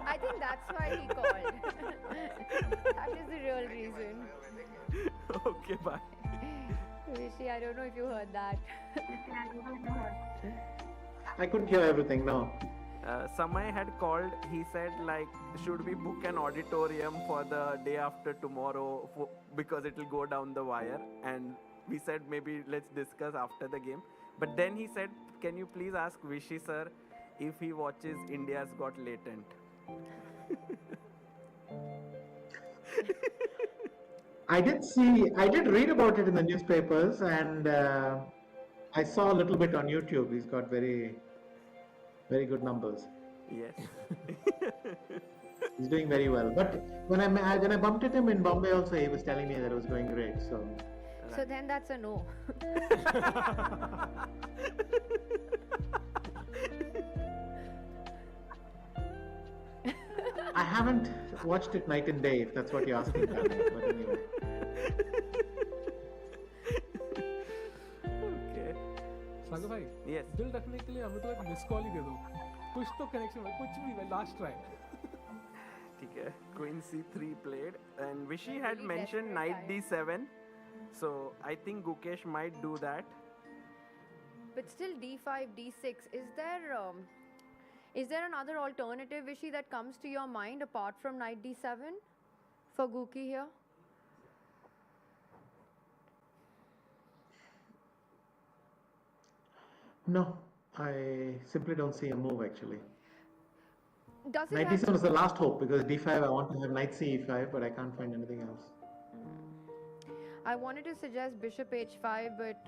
I think that's why he called. That is the real reason. Okay, bye. Rishi, I don't know if you heard that. I couldn't hear everything, no. Samay had called. He said, like, should we book an auditorium for the day after tomorrow because it will go down the wire? And we said maybe let's discuss after the game. But then he said, can you please ask Vishy sir if he watches India's Got Latent? I did read about it in the newspapers, and I saw a little bit on YouTube. He's got very, very good numbers. Yes. He's doing very well. But when I bumped into him in Bombay also, he was telling me that it was going great. So So then that's a no. I haven't watched it night and day, if that's what you're asking. But anyway. Okay. सागर भाई Yes. दिल रखने के लिए अमृत को एक miss call ही दे दो कुछ तो कनेक्शन है कुछ भी लास्ट ट्राई ठीक है. Queen C3 played, and Vishy They're had really mentioned desperate Knight D7. So I think Gukesh might do that. But still D5, D6. Is there another alternative, Vishy, that comes to your mind apart from Knight D7 for Guki here? No, I simply don't see a move actually. Does it Knight have... d7 is the last hope because d5 I want to have knight ce5, but I can't find anything else. I wanted to suggest bishop h5, but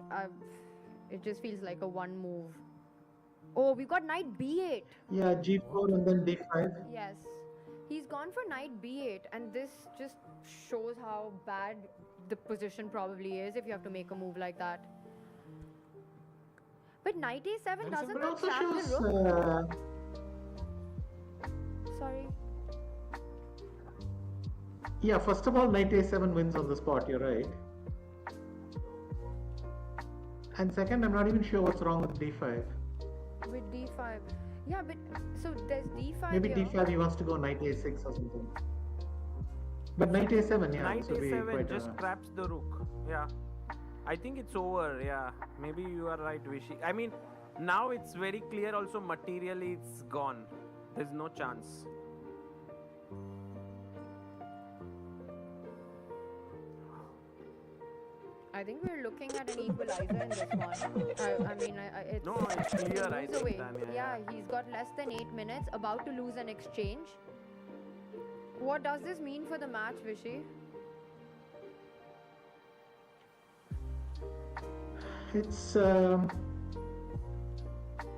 it just feels like a one move. Oh, we got knight b8. Yeah, g4 and then d5. Yes. He's gone for knight b8, and this just shows how bad the position probably is if you have to make a move like that. But knight a7 doesn't But that also trap shows. the rook? Sorry. Yeah, first of all, knight a7 wins on the spot, you're right. And second, I'm not even sure what's wrong with d5. With d5. Yeah, but so there's d5 Maybe here. d5 he wants to go knight a6 or something. But knight a7, yeah, Knight this would be a7 quite just traps the rook. Yeah. I think it's over. Yeah. Maybe you are right, Vishy. I mean, now it's very clear also materially it's gone. There's no chance. I think we're looking at an equalizer in this one. I mean, it's... No, it's clear, I moves think, away. Tanya, Yeah, yeah. he's got less than 8 minutes, about to lose an exchange. What does this mean for the match, Vishy? It's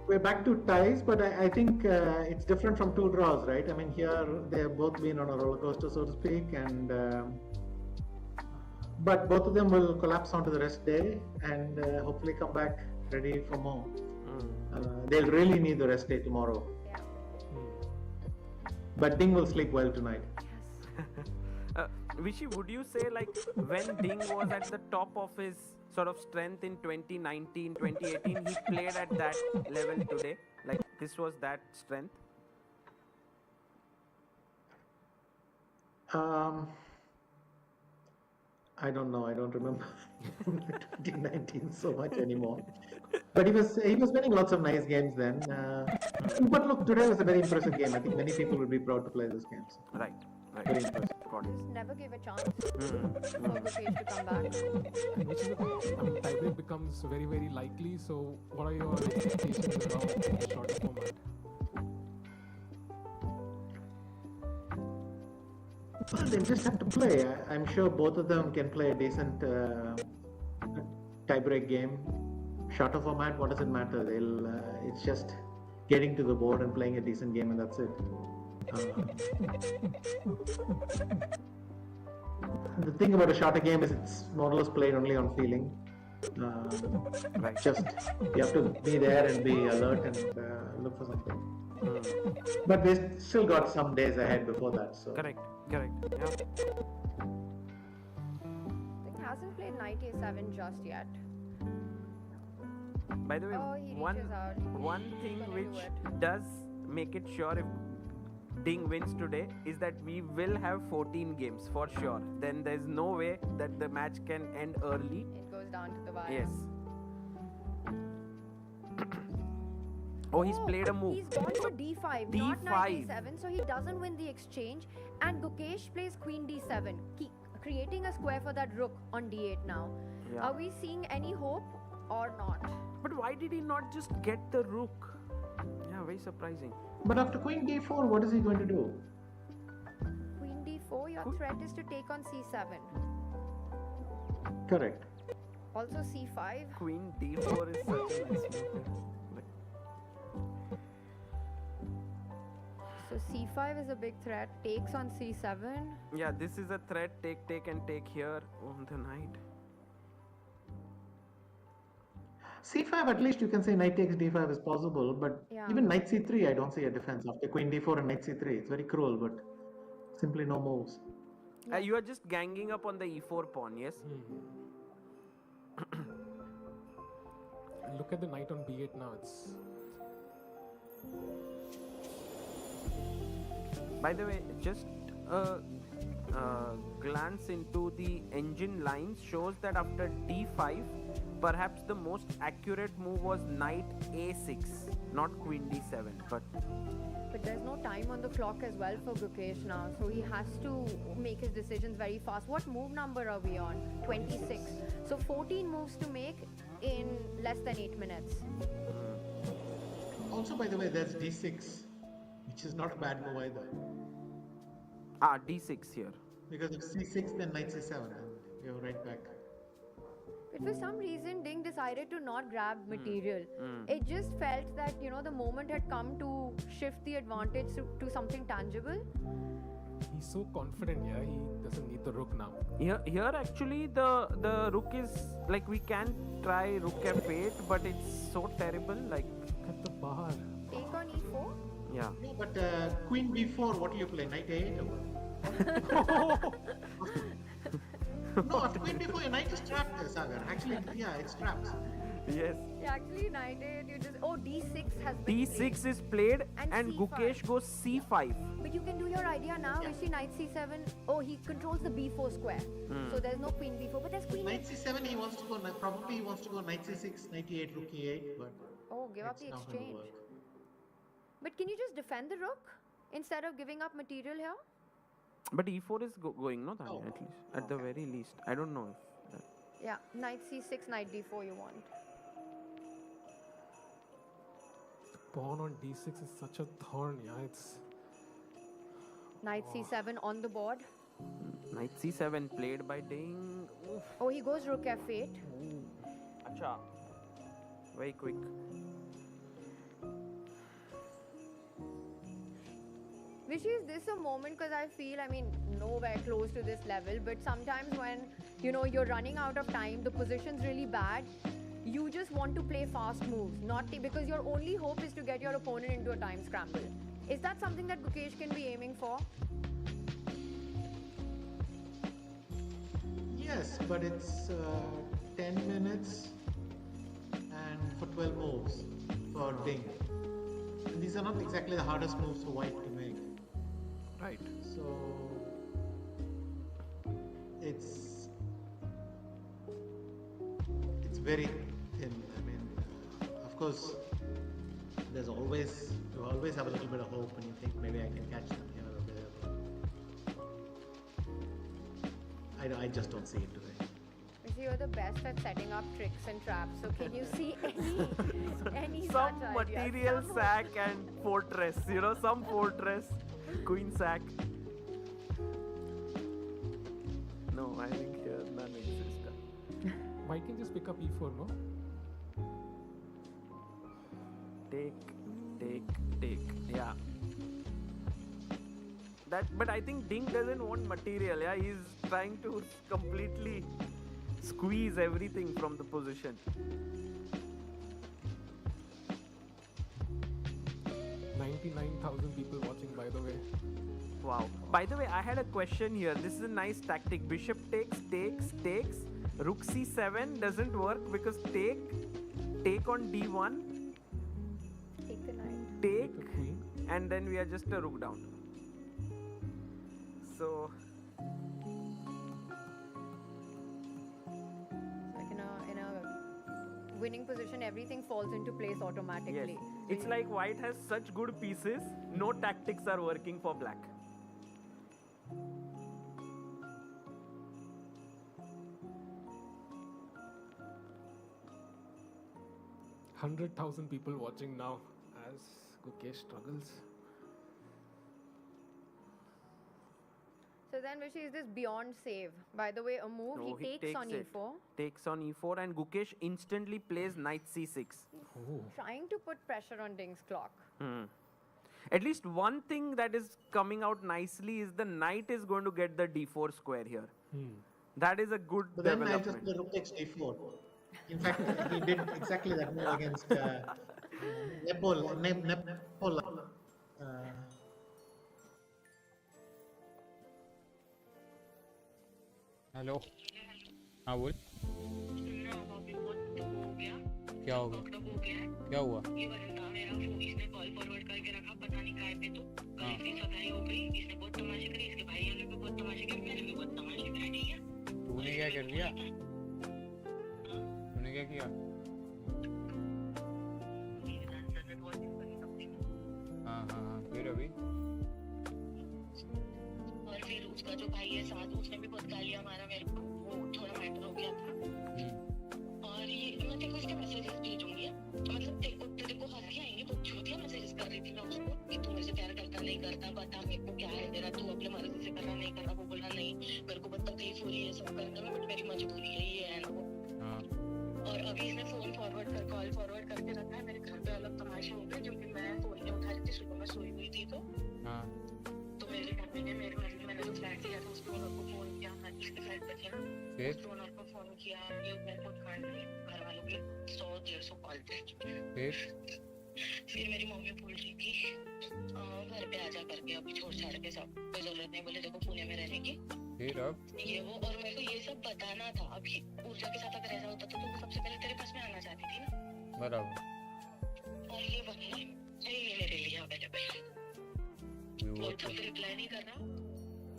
we're back to ties, but I think it's different from two draws, right? I mean, here they have both been on a roller coaster, so to speak, and but both of them will collapse onto the rest day and hopefully come back ready for more. They'll really need the rest day tomorrow. Yeah. But Ding will sleep well tonight. Yes. Vishy, would you say like when Ding was at the top of his sort of strength in 2019, 2018, he played at that level today? Like this was that strength? I don't know. I don't remember 2019 so much anymore. But he was winning lots of nice games then. But look, today was a very impressive game. I think many people will be proud to play this game. So Right. very impressive. Got it. Just never give a chance for Gukesh to come back. And which is the tiebreak becomes very, very likely. So, what are your expectations around the shorter format? Well, they just have to play. I'm sure both of them can play a decent tiebreak game. Shorter format, what does it matter? It's just getting to the board and playing a decent game, and that's it. The thing about a shorter game is it's more or less played only on feeling. Right. Just you have to be there and be alert and look for something. But they still got some days ahead before that. So Correct. Yeah. He hasn't played knight a7 just yet. By the way, Oh, he one reaches out. one thing Gonna do which it. does make it sure if Ding wins today is that we will have 14 games for sure. Then there's no way that the match can end early. It goes down to the wire. Yes. Oh, he's played a move. He's gone for d5, not D5. knight d7, so he doesn't win the exchange. And Gukesh plays queen d7, creating a square for that rook on d8 now. Yeah. Are we seeing any hope or not? But why did he not just get the rook? Yeah, very surprising. But after queen d4, what is he going to do? Queen d4, your threat is to take on c7. Correct. Also c5. Queen d4 is such a nice move. So c5 is a big threat. Takes on c7. Yeah, this is a threat. Take and take here on the knight. c5, at least you can say knight takes d5 is possible, but Yeah. even knight c3, I don't see a defense after queen d4 and knight c3. It's very cruel, but simply no moves. You are just ganging up on the e4 pawn, yes? Look at the knight on b8 now. It's By the way, just a glance into the engine lines shows that after d5, perhaps the most accurate move was knight a6, not queen d7. But there's no time on the clock as well for Gukesh now, so he has to make his decisions very fast. What move number are we on? 26. So 14 moves to make in less than 8 minutes. by the way, there's d6, which is not a bad move either. D6 here. Because of c6, then knight c7, and you're right back. But for some reason, Ding decided to not grab material. It just felt that, the moment had come to shift the advantage to something tangible. He's so confident, yeah, he doesn't need the rook now. Here actually the rook is like, we can try rook f8, but it's so terrible. Like, Look at the bar. Take on e4. yeah. No, but queen b4, what do you play? Knight a8 or what? No, after queen b4, your knight is trapped, Sagar. Actually, yeah, it's trapped. Yes. Yeah, actually, knight 8, you just. Oh, d6 has been D6 played. is played And and C5. Gukesh goes c5. But you can do your idea now. Yeah. You see knight c7. Oh, he controls the b4 square. So there's no queen b4, but there's queen Knight a8. c7, he wants to go, probably he wants to go knight c6, knight e8, rook e8, but Oh, give up it's the not going to exchange. work. But can you just defend the rook instead of giving up material here? But e4 is going, no, Tanya, Oh. at least. At the very least. I don't know if that. Yeah, knight c6, knight d4 you want. Pawn on d6 is such a thorn, yeah, it's... Knight c7 on the board. Knight c7 played by Ding. Oof. Oh, he goes rook f8. Acha. Very quick. Vishy, is this a moment, because I feel, nowhere close to this level, but sometimes when, you're running out of time, the position's really bad, you just want to play fast moves, because your only hope is to get your opponent into a time scramble. Is that something that Gukesh can be aiming for? Yes, but it's 10 minutes and for 12 moves for Ding. And these are not exactly the hardest moves for White to make. Right. So it's very thin. Of course, you always have a little bit of hope, and you think maybe I can catch them here or there. I just don't see it today. Vishy, you're the best at setting up tricks and traps. So can you see any Some such material ideas? sack and fortress, some fortress, queen sack. No, I think here none exist. White can just pick up e4, no? Take. Yeah. But I think Ding doesn't want material. Yeah, he's trying to completely squeeze everything from the position. 99,000 people watching, by the way. Wow. By the way, I had a question here. This is a nice tactic. Bishop takes. Rook c7 doesn't work because take on d1, Take the knight. take, The queen. and then we are just a rook down. So Like in a winning position, everything falls into place automatically. yes, it's like White has such good pieces, no tactics are working for Black. $100,000 people watching now as Gukesh struggles. So then, Vishy, is this beyond save? By the way, a move, No, he takes on it. e4. Takes on e4 and Gukesh instantly plays knight c6. Oh, Trying to put pressure on Ding's clock. At least one thing that is coming out nicely is the knight is going to get the d4 square here. That is a good But then I just development. the rook takes d4. In fact, he did exactly that move against Nepal. Hello हाँ बोल क्या हो गया क्या हुआ ये बंदा मेरा फोन इसने कॉल फॉरवर्ड करके रखा पता नहीं काय पे तो हाँ। कल सगाई हो गई इसने बहुत तमाशे करे इसके भाई ने भी बहुत तमाशे करे मैंने भी बहुत तमाशे करे ठीक है तूने क्या कर दिया तूने क्या किया हाँ हाँ हाँ फिर अभी और फिर उसका जो भाई है साथ उसने भी बहुत गालियां मारा मेरे को वो थोड़ा मैटर हो गया था और ये मैं तेरे को इसके मैसेजेस भेजूंगी मतलब तेरे को हंसी आएंगी बहुत झूठिया मैसेज करता, बता मेरे को क्या है तेरा, तू अपने मर्जी से करना नहीं करना। वो बोला नहीं मेरे को बहुत तकलीफ हो रही है सब करने में, बट मेरी मजबूरी है, ये है ना वो। और अभी इसने फोन कॉल फॉरवर्ड करके रखा है। मेरे घर पे अलग तमाशे हो गए क्योंकि मैं फोन नहीं उठा रही थी, सुबह में सोई हुई थी। तो मेरी मम्मी ने मैंने जो फ्लैट लिया था उस ओनर को फोन किया, मैं जिसके फ्लैट पे थी ना, उस ओनर को फोन किया। ये मेरे को घर वालों के 100-150 कॉल थे। फिर मेरी मम्मी बोल रही थी घर पे आजा करके, अभी छोड़ छाड़ के सब, कोई जरूरत नहीं, बोले देखो पुणे में रहने की। फिर अब ये वो, और मेरे को ये सब बताना था। अभी ऊर्जा के साथ अगर ऐसा होता तो वो सबसे पहले तेरे पास में आना चाहती थी ना। बराबर। और ये बंदा है ये मेरे लिए अवेलेबल, वो तब रिप्लाई नहीं कर रहा।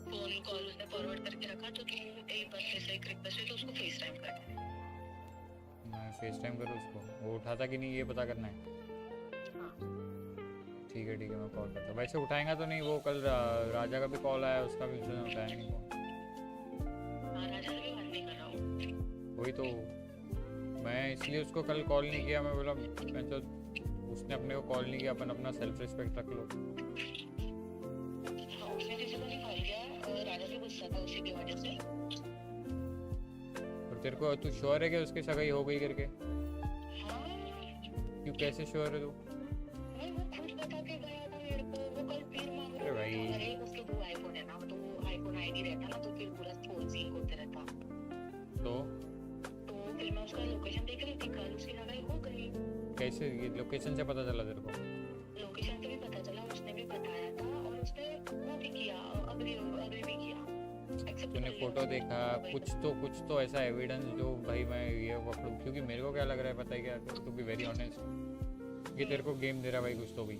फोन कॉल उसने फॉरवर्ड करके रखा, तो तू एक बार ऐसे एक रिक्वेस्ट है तो उसको फेस टाइम कर दे। मैं फेस टाइम करूँ उसको, वो उठाता कि नहीं ये पता करना है। ठीक है मैं कॉल करता हूँ। वैसे उठाएगा तो नहीं, वो कल राजा का भी कॉल आया, उसका भी उसने उठाया नहीं फोन। राजा से भी बात नहीं कर रहा हूँ। वही तो मैं इसलिए उसको कल कॉल नहीं किया। मैं बोला मैं तो, उसने अपने को कॉल नहीं किया, अपन अपना सेल्फ रिस्पेक्ट रख लो। उसने किसी को नहीं कॉल किया, राजा भी गुस्सा था उसी की वजह से। और तेरे को तू श्योर है कि उसकी सगाई हो गई करके? क्यों, कैसे श्योर है तू? वो खुद बता के गया था मेरे को। वो कल फिर मांग रहा भाई अरे उसके दो आईफोन है ना, तो वो आईफोन आईडी रहता ना, तो फिर पूरा फोन सीन होते रहता। तो फिर मैं उसका लोकेशन देख रही थी, कल उसकी सगाई हो गई। कैसे, ये लोकेशन से पता चला तेरे को? लोकेशन से भी पता चला, उसने भी बताया था, और उसने वो भी किया, अग्री भी किया। तूने फोटो देखा? कुछ तो ऐसा एविडेंस जो भाई मैं ये पकड़ूं, क्योंकि मेरे को क्या लग रहा है पता है क्या, टू बी वेरी ऑनेस्ट, कि तेरे को गेम दे रहा भाई कुछ तो भी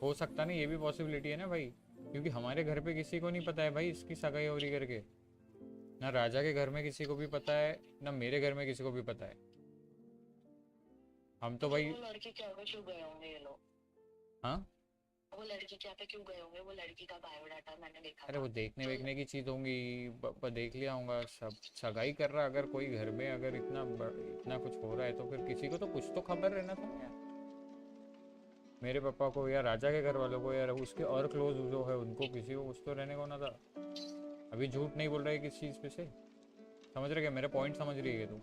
हो सकता नहीं। ये भी पॉसिबिलिटी है ना भाई, क्योंकि हमारे घर पे किसी को नहीं पता है भाई इसकी सगाई हो रही करके, ना राजा के घर में किसी को भी पता है, ना मेरे घर में किसी को भी पता है। हम तो भाई लड़की क्या क्यों गए होंगे ये लोग? हाँ, वो लड़की क्या पे क्यों गए होंगे? वो लड़की का बायोडाटा मैंने देखा। अरे वो देखने की चीज होंगी, देख लिया होगा सब। सगाई कर रहा अगर कोई घर में, अगर इतना कुछ हो रहा है तो फिर किसी को तो कुछ तो खबर रहना था यार। मेरे पापा को या राजा के घर वालों को या उसके और क्लोज जो है उनको, किसी को कुछ तो रहने को ना था। अभी झूठ नहीं बोल रहा है किस चीज पे से, समझ रहे क्या? मेरा पॉइंट समझ रही है तू?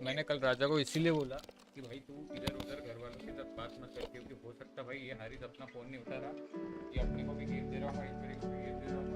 मैंने कल राजा को इसीलिए बोला कि भाई तू इधर उधर घर वालों के साथ बात मत कर, क्योंकि हो सकता भाई ये हारिस अपना फोन नहीं उठा रहा, ये अपने को भी गेम दे रहा होगा, ईश्वरी को भी गेम दे रहा होगा।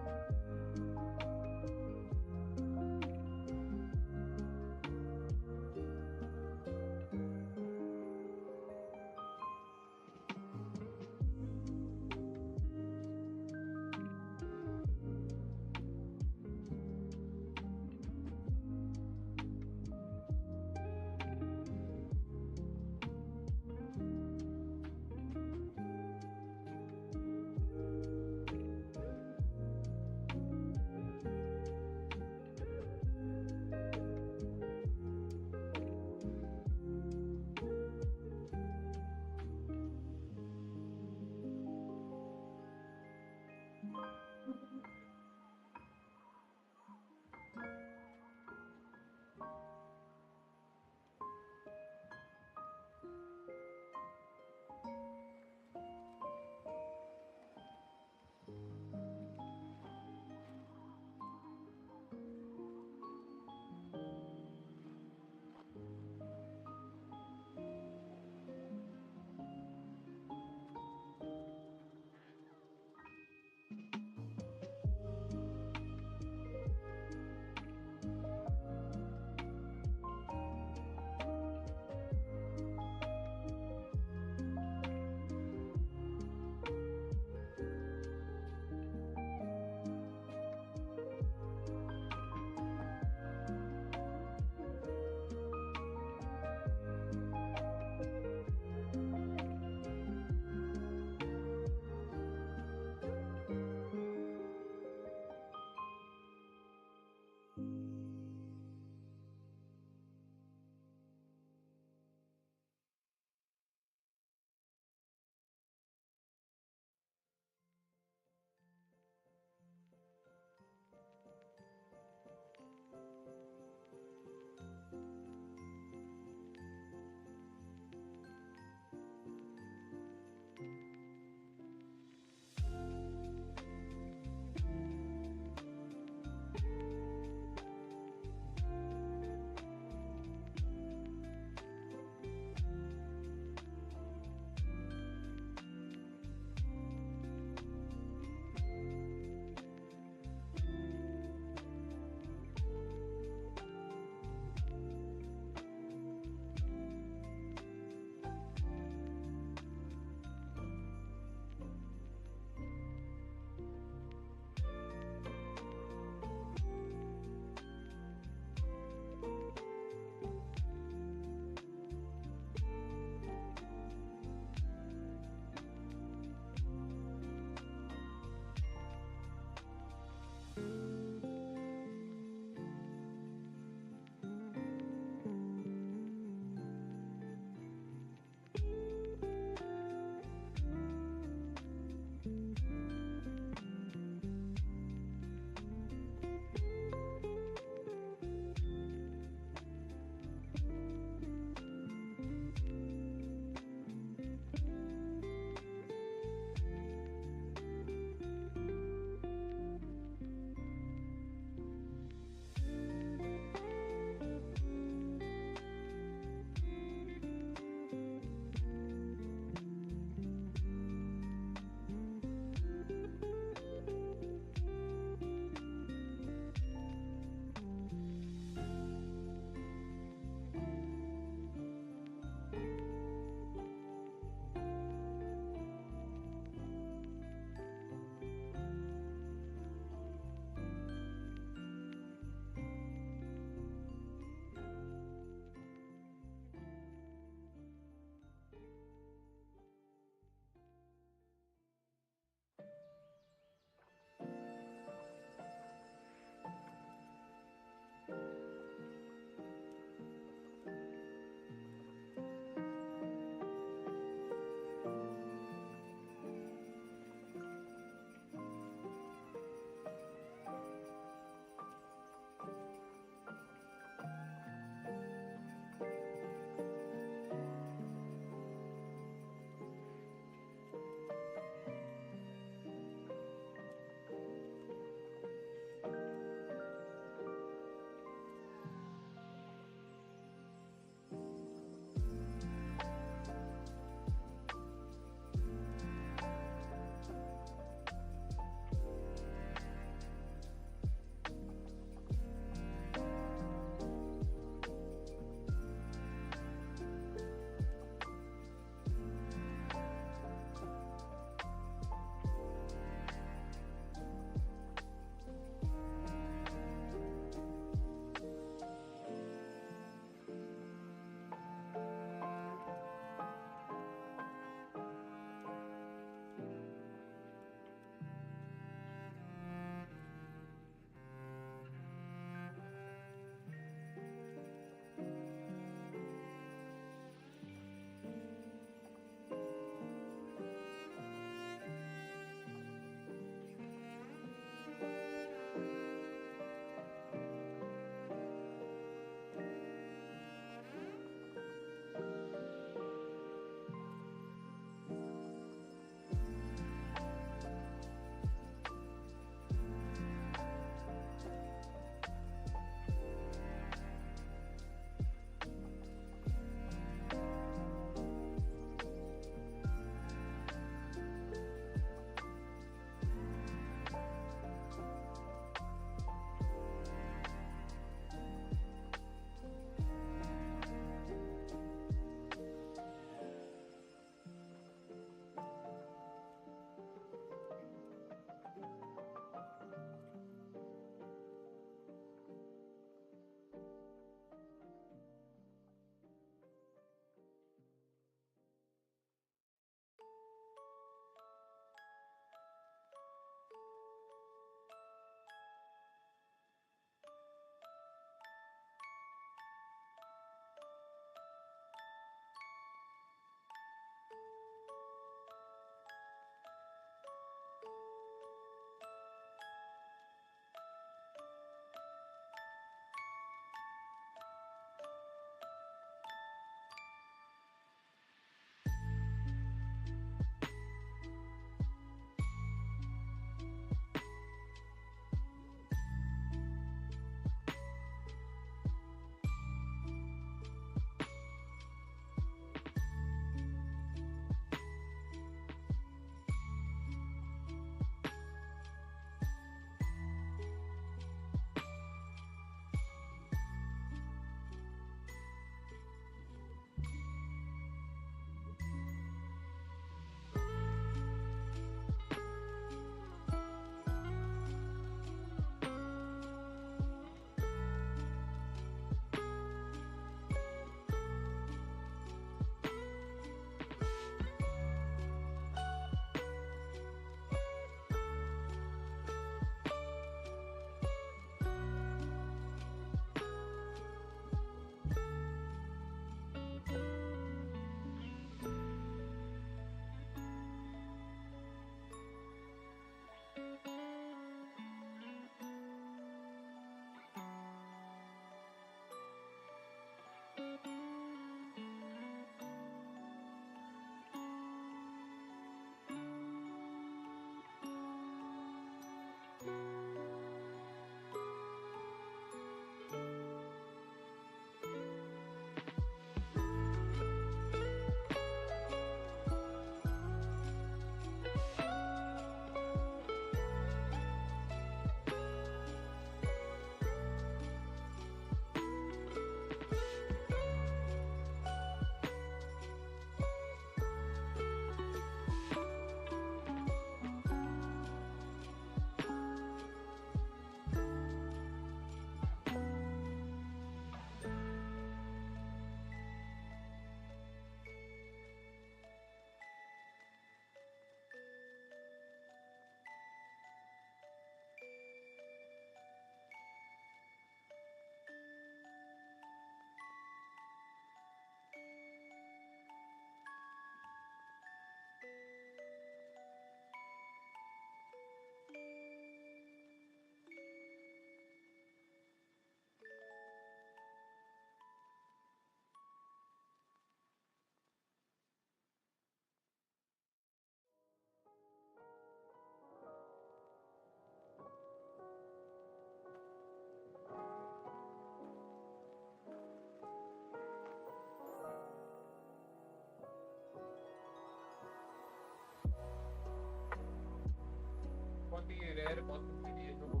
rare possibility है जो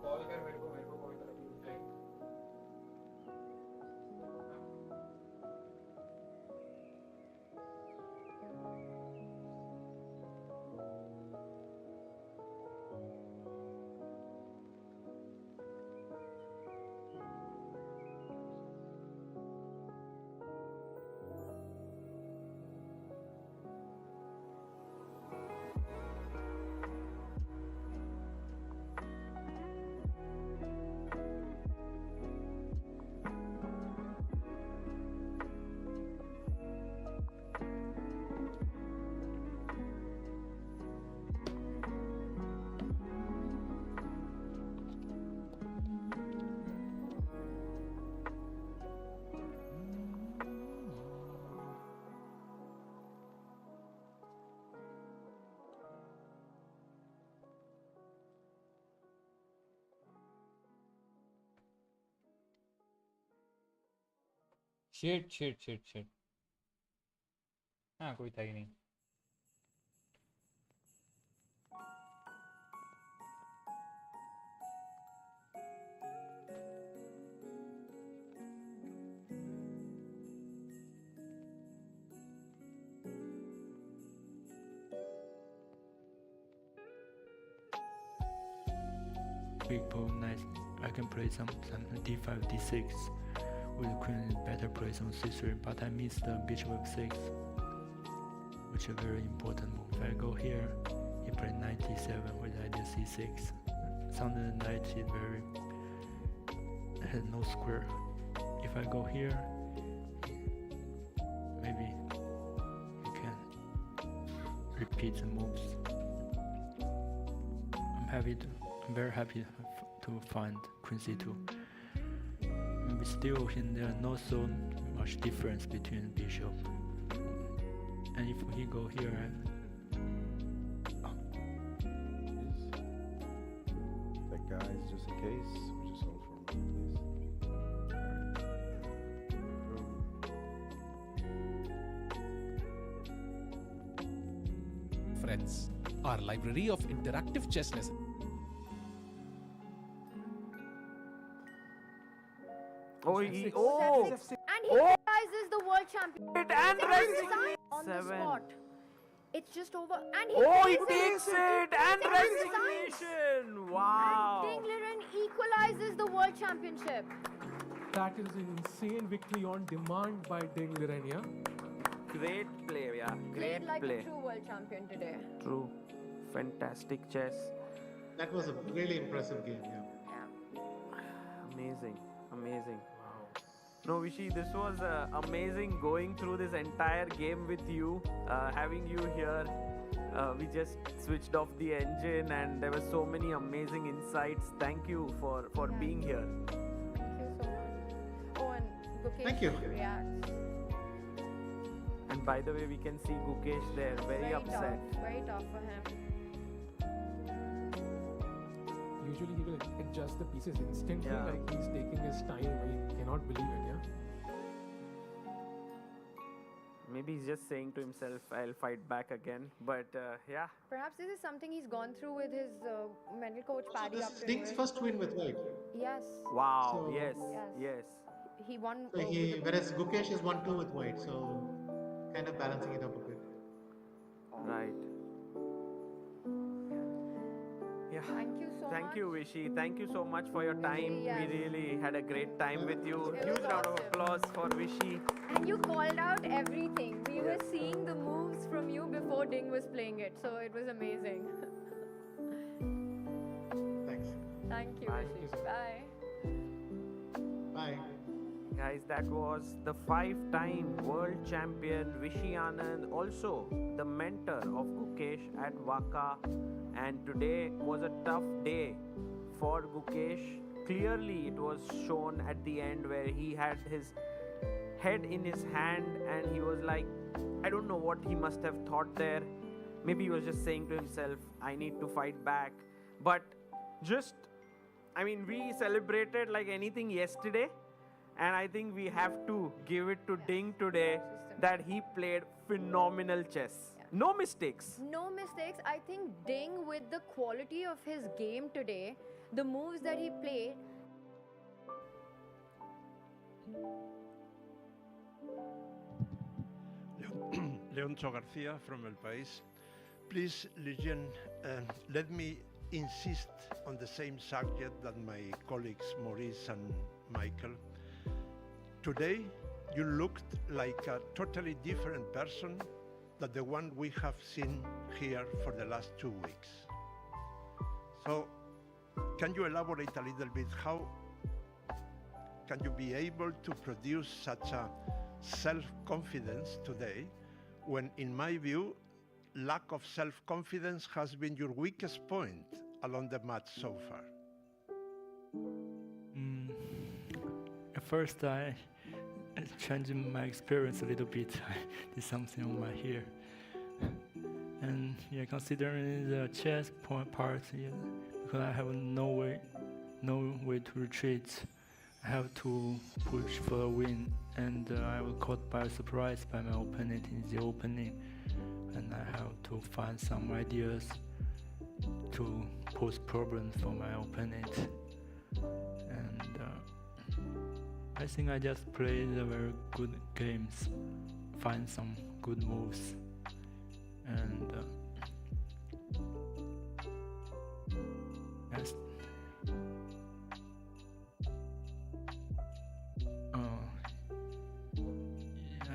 कॉल कर मेरे को कॉल कर शिट हाँ कोई था ही नहीं big pawn knight, I can play some d5, d6 with queen better play some c3, but I missed the bishop f6, which is a very important move. If I go here, he played knight d7 with idea c6. Some of the knight is very has no square. If I go here, maybe you can repeat the moves. I'm very happy to find queen c2. But still, there are not so much difference between bishop. And if he go here, That guys, just in case, we just hold for a moment, please. Friends, our library of interactive chess lessons. And he realizes the world champion. And Resign on the Seven. spot. It's just over. And He takes takes it and resignation. Wow. Ding Liren equalizes the world championship. That is an insane victory on demand by Deng Liren, yeah? Great play, yeah. Great Played like play. a true world champion today. True. Fantastic chess. That was a really impressive game, yeah. Amazing. Amazing. No, Vishy, this was amazing going through this entire game with you, having you here. We just switched off the engine and there were so many amazing insights. Thank you for being here. Thank you so much. Oh, and Gukesh Thank you. reacts. And by the way, we can see Gukesh there, very upset. Tough, very tough for him. Usually he will adjust the pieces instantly, Yeah. like he's taking his time. He cannot believe it, yeah? Maybe he's just saying to himself, I'll fight back again. But yeah. Perhaps this is something he's gone through with his mental coach Paddy This is Ding's first win with white. Yes. Wow, So- yes, Yes. yes. He won. So whereas Gukesh is 1-2 with white, so kind of balancing it up a bit. Right. Yeah. Thank you so much. Thank you, Vishy. Thank you so much for your time. Yes. We really had a great time with you. It Huge was round of awesome. applause for Vishy. And you called out everything. We were seeing the moves from you before Ding was playing it, so it was amazing. Thank you, Bye. Rishi. Bye. Bye. Guys, that was the 5-time world champion Rishi Anand, also the mentor of Gukesh at Waka. And today was a tough day for Gukesh. Clearly, it was shown at the end where he had his head in his hand and he was like, I don't know what he must have thought there. Maybe he was just saying to himself, I need to fight back. But we celebrated like anything yesterday. And I think we have to give it to Ding today that he played phenomenal chess. Yeah. No mistakes. No mistakes. I think Ding, with the quality of his game today, the moves that he played. Leoncho Garcia from El País. Please, Legion, let me insist on the same subject that my colleagues Maurice and Michael. Today, you looked like a totally different person than the one we have seen here for the last 2 weeks. So, can you elaborate a little bit how can you be able to produce such a self-confidence today when, in my view, lack of self-confidence has been your weakest point along the match so far? At first, I changed my experience a little bit. I did something on my hair. And yeah, considering the chess point part, because I have no way to retreat, I have to push for a win. And I was caught by surprise by my opponent in the opening. And I have to find some ideas to pose problems for my opponent. And I think I just played the very good games, find some good moves, and yes.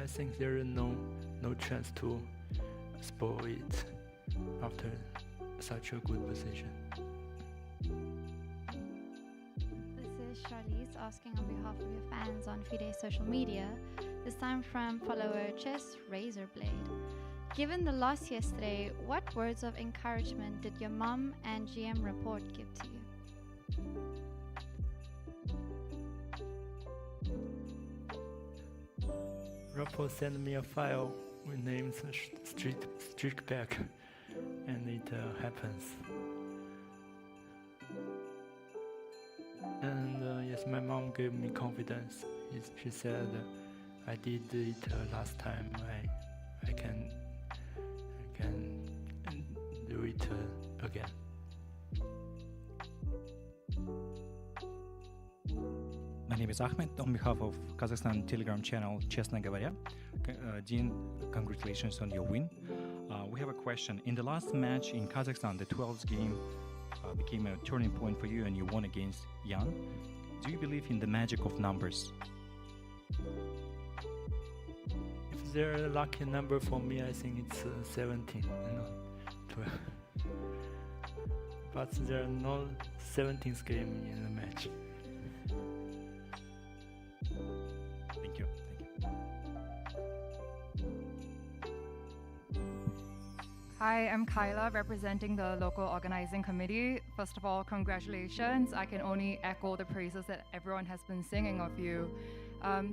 I think there is no chance to spoil it after such a good position. This is Charlize asking on behalf of your fans on FIDE social media, this time from follower Chess Razorblade. Given the loss yesterday, what words of encouragement did your mom and GM report give to you? Rapport sent me a file with names streak back, and it happens. And yes, my mom gave me confidence. She said, I did it last time. I can do it again. My name is Ahmed. On behalf of Kazakhstan Telegram channel Честно говоря, Dean, congratulations on your win. We have a question. In the last match in Kazakhstan, the 12th game became a turning point for you and you won against Jan. Do you believe in the magic of numbers? If there's a lucky number for me, I think it's 17, 12. But there are no 17th game in the match. Thank you. Hi, I'm Kyla, representing the local organizing committee. First of all, congratulations. I can only echo the praises that everyone has been singing of you.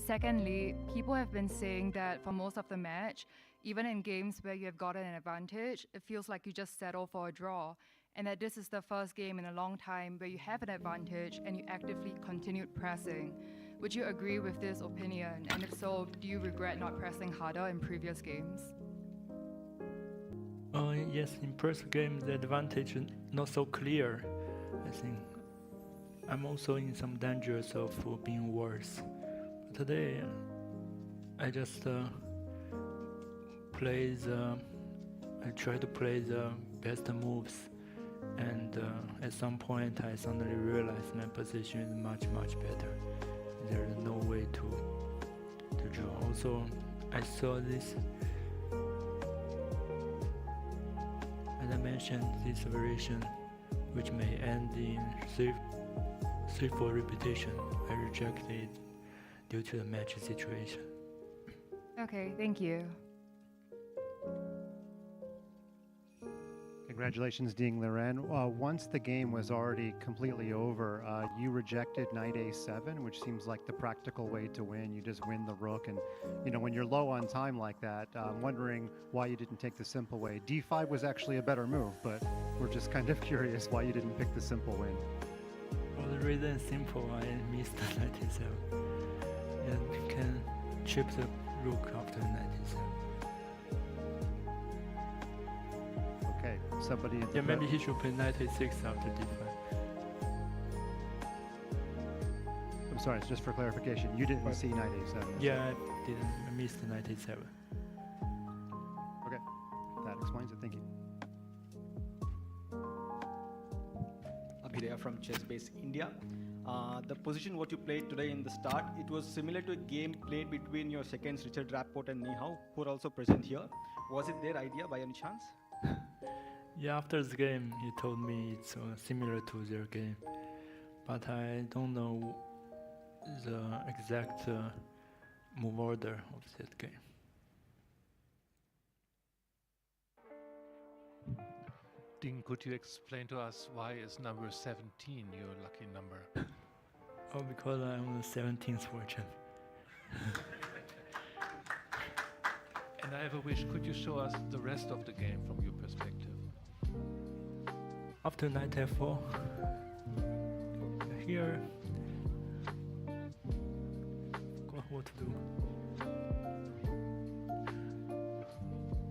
Secondly, people have been saying that for most of the match, even in games where you have gotten an advantage, it feels like you just settle for a draw, and that this is the first game in a long time where you have an advantage and you actively continued pressing. Would you agree with this opinion? And if so, do you regret not pressing harder in previous games? Yes, in first game the advantage is not so clear. I think I'm also in some dangers of being worse. But today I just I try to play the best moves, and at some point I suddenly realized my position is much better. There is no way to draw. Also, I saw this. As I mentioned, this variation which may end in 3-4 repetition. I rejected due to the match situation. Okay, thank you. Congratulations, Ding Liren. Once the game was already completely over, you rejected knight a7, which seems like the practical way to win. You just win the rook, and when you're low on time like that, I'm wondering why you didn't take the simple way. d5 was actually a better move, but we're just kind of curious why you didn't pick the simple win. Well, the reason is simple. I missed the knight a7. And can chip the rook after knight a7. Okay, somebody. Yeah, maybe he should play knight a6 after d5. I'm sorry, just for clarification, you didn't see knight a7. Yeah, I didn't. I missed the knight a7. Okay, that explains it. Thank you. Abhidaya from ChessBase India. The position what you played today in the start, it was similar to a game played between your seconds Richard Rapport and Ni Hao, who are also present here. Was it their idea by any chance? Yeah, after the game, he told me it's similar to their game, but I don't know the exact move order of that game. Ding, could you explain to us why is number 17 your lucky number? Oh, because I'm on the 17th fortune. And I have a wish, could you show us the rest of the game from your perspective? After knight f4, here, forgot what to do.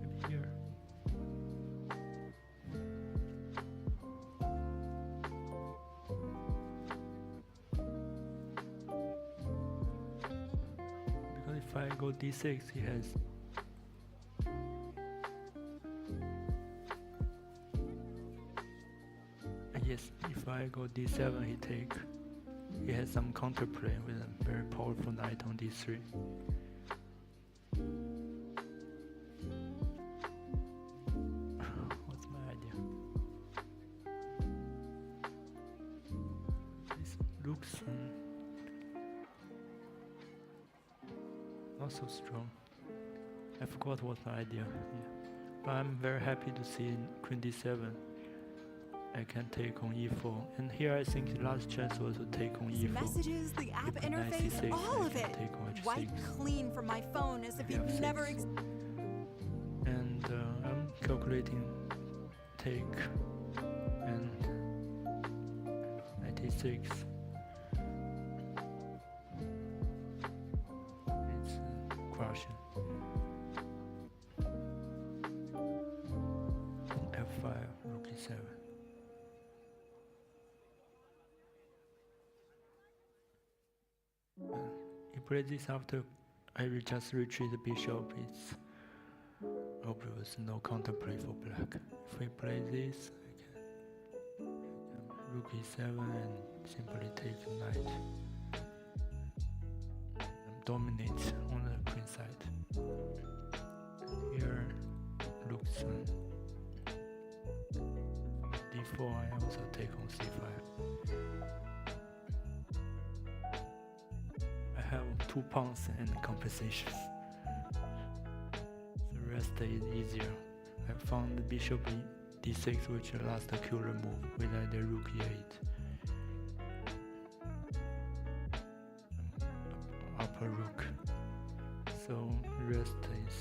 Maybe here. Because if I go d6, he has. Yes, if I go d7, he has some counterplay with a very powerful knight on d3. What's my idea? This looks not so strong. I forgot what's my idea. Yeah. But I'm very happy to see queen d7. I can take on e4, and here I think the last chance was to take on e4. Messages, the app interface, c6, all of it. Take on h6. Wiped clean from my phone as if it F6. never And I'm calculating take and knight e6. It's crushing. F5, rook e7. He played this after I will just retreat the bishop. It's obvious no counterplay for black. If we play this, I can rook e7 and simply take knight. And dominate on the queen side. Here, rook d4. I also take on c5. I have 2 pawns and compensations. The rest is easier. I found the bishop d6, which is the last killer move with the rook e8. Upper rook. So the rest is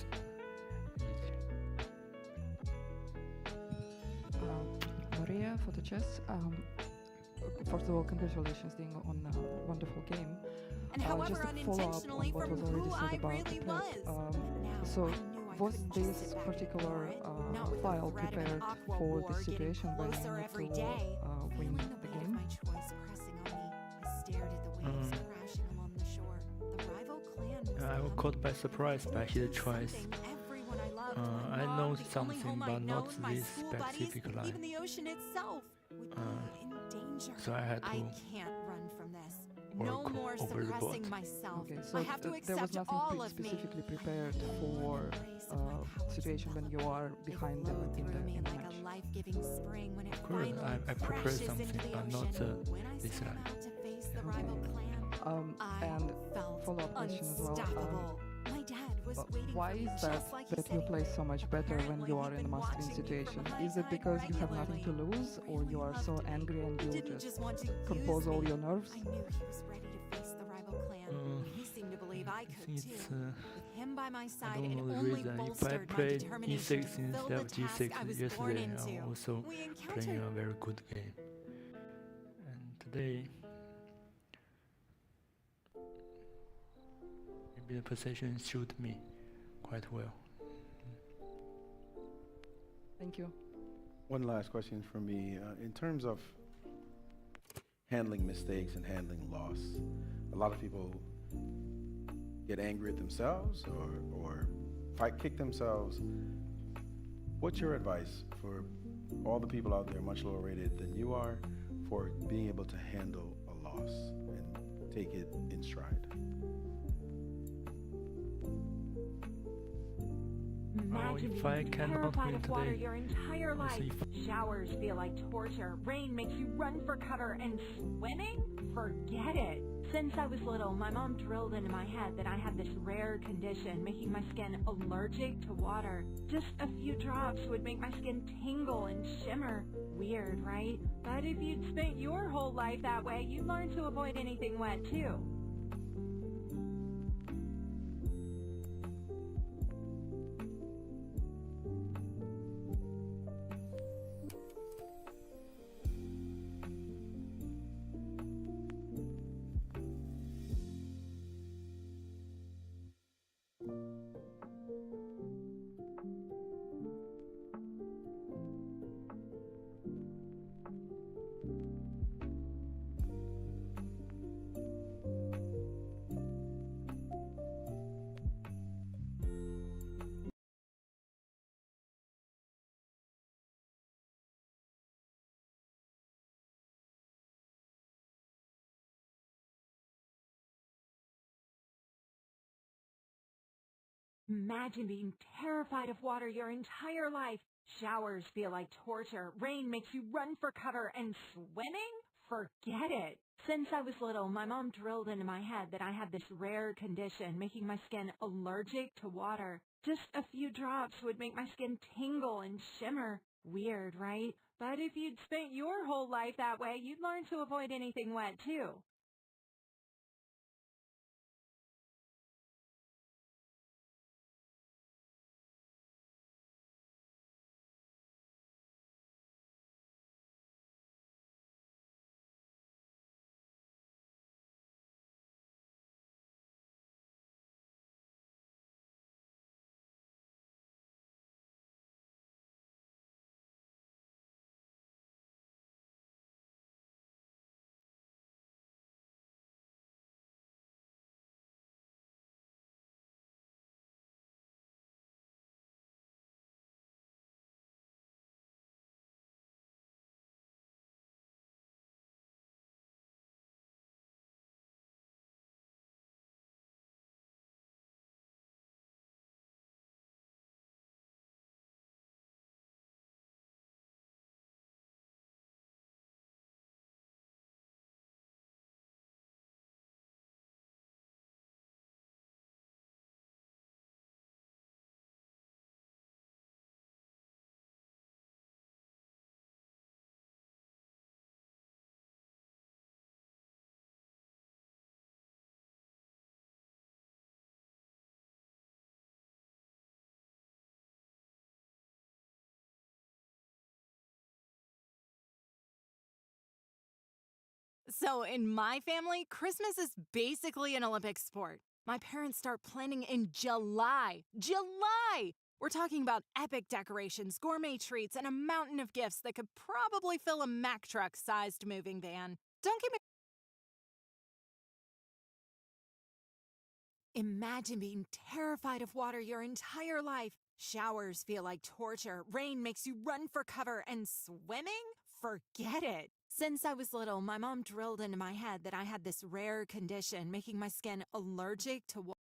easy. Maria for the chess. First of all, congratulations, Ding, on a wonderful game. And however just to follow up on unintentionally what from was already who said I about really the was. prep. So was this particular file prepared for the situation when you need to win the game? I was caught by surprise by his choice. I know something, but not this specific line. Even the ocean itself would be in danger. So I had to I can't run from this. no more over the board. suppressing myself. Okay, so I have to there was accept nothing all of me. specifically prepared for situation when you are behind them in the Like match. a life-giving spring when it Of course, finally I prepared crashes something, into the but not ocean. When I this set line. out to face the rival clan, And felt follow-up question as well. unstoppable. My dad was waiting Why for me is that just like he that said you he play would. so much better when you are in a must-win watching me situation? from Is it because you have nothing to lose, or you are so angry and you Didn't just want to compose use all me. your nerves? I knew he was ready to face the rival clan. He seemed to believe I could think too. it's, With him by my I side, don't it know the only reason. If I bolstered my played determination E6 to fill instead the of task G6 I was born yesterday, into. I'm also We playing encountered a very good game. And today, maybe the position suit me quite well. Thank you. One last question from me. In terms of handling mistakes and handling loss, a lot of people get angry at themselves or fight kick themselves. What's your advice for all the people out there much lower rated than you are for being able to handle a loss and take it in stride? Imagine if I being cannot terrified win of water today, your entire also life. Showers feel like torture. Rain makes you run for cover. And swimming? Forget it. Since I was little, my mom drilled into my head that I had this rare condition, making my skin allergic to water. Just a few drops would make my skin tingle and shimmer. Weird, right? But if you'd spent your whole life that way, you'd learn to avoid anything wet too. Imagine being terrified of water your entire life. Showers feel like torture. Rain makes you run for cover. And swimming? Forget it. Since I was little, my mom drilled into my head that I had this rare condition, making my skin allergic to water. Just a few drops would make my skin tingle and shimmer. Weird, right? But if you'd spent your whole life that way, you'd learn to avoid anything wet too. So, in my family, Christmas is basically an Olympic sport. My parents start planning in July. July! We're talking about epic decorations, gourmet treats, and a mountain of gifts that could probably fill a Mack truck-sized moving van. Don't get me... Imagine being terrified of water your entire life. Showers feel like torture. Rain makes you run for cover. And swimming? forget it. Since I was little, my mom drilled into my head that I had this rare condition making my skin allergic to water.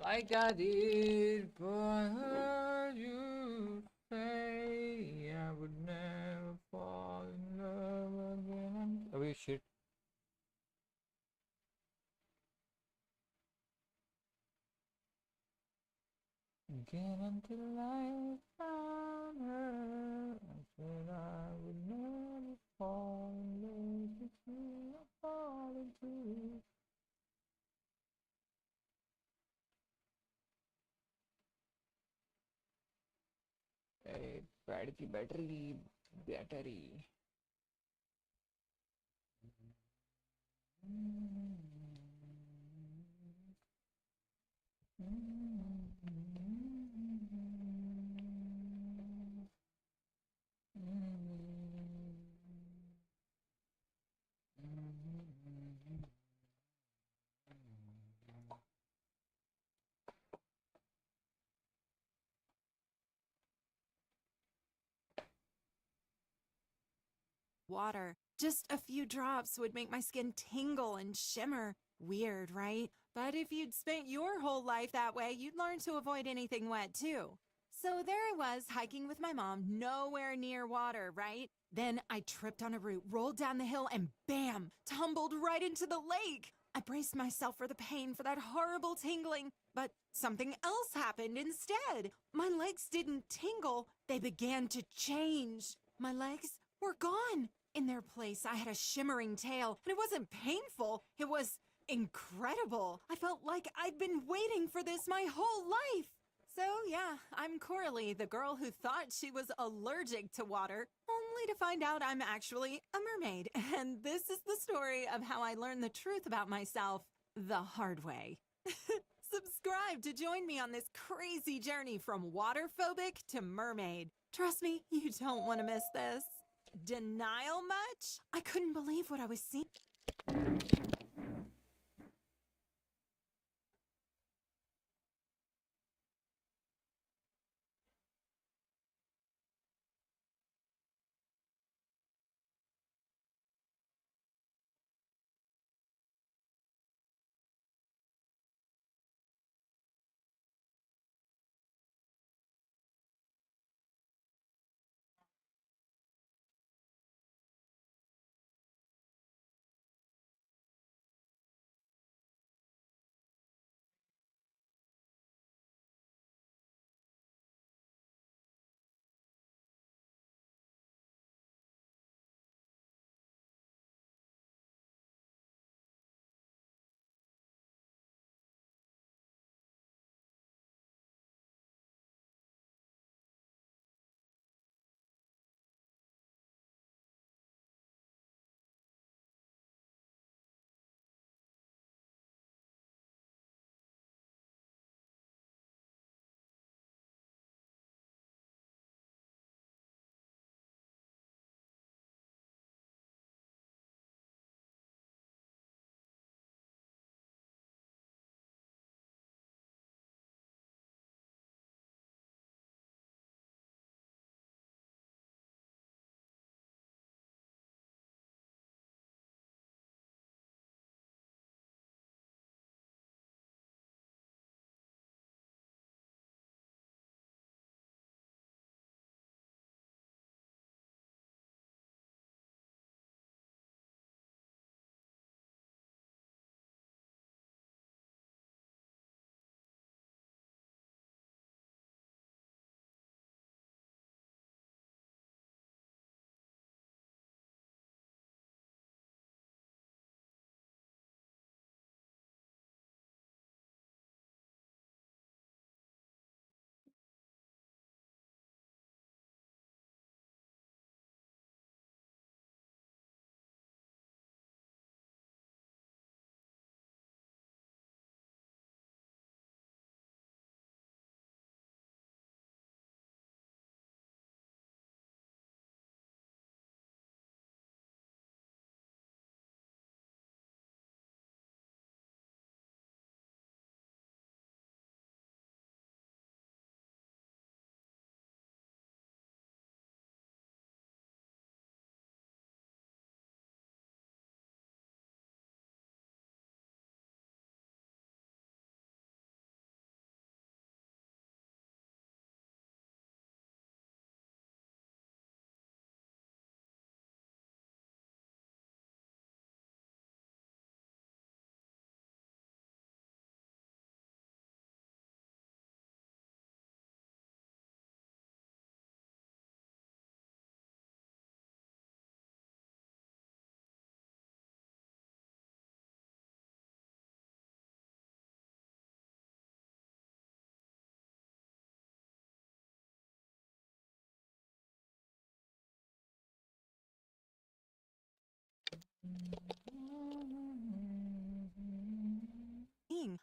Like I did, but I heard you say I would never fall in love again. Oh shit. Again until I found her, I said I would never fall in love with you, I fall into. Pad की battery Water. Just a few drops would make my skin tingle and shimmer. Weird, right? But if you'd spent your whole life that way, you'd learn to avoid anything wet too. So there I was, hiking with my mom, nowhere near water, right? Then I tripped on a root, rolled down the hill, and bam, tumbled right into the lake. I braced myself for the pain, for that horrible tingling, but something else happened instead. My legs didn't tingle, they began to change. My legs were gone. In their place, I had a shimmering tail, and it wasn't painful, it was incredible. I felt like I'd been waiting for this my whole life. So yeah, I'm Coralie, the girl who thought she was allergic to water, only to find out I'm actually a mermaid. And this is the story of how I learned the truth about myself the hard way. Subscribe to join me on this crazy journey from water-phobic to mermaid. Trust me, you don't want to miss this. Denial much? I couldn't believe what I was seeing.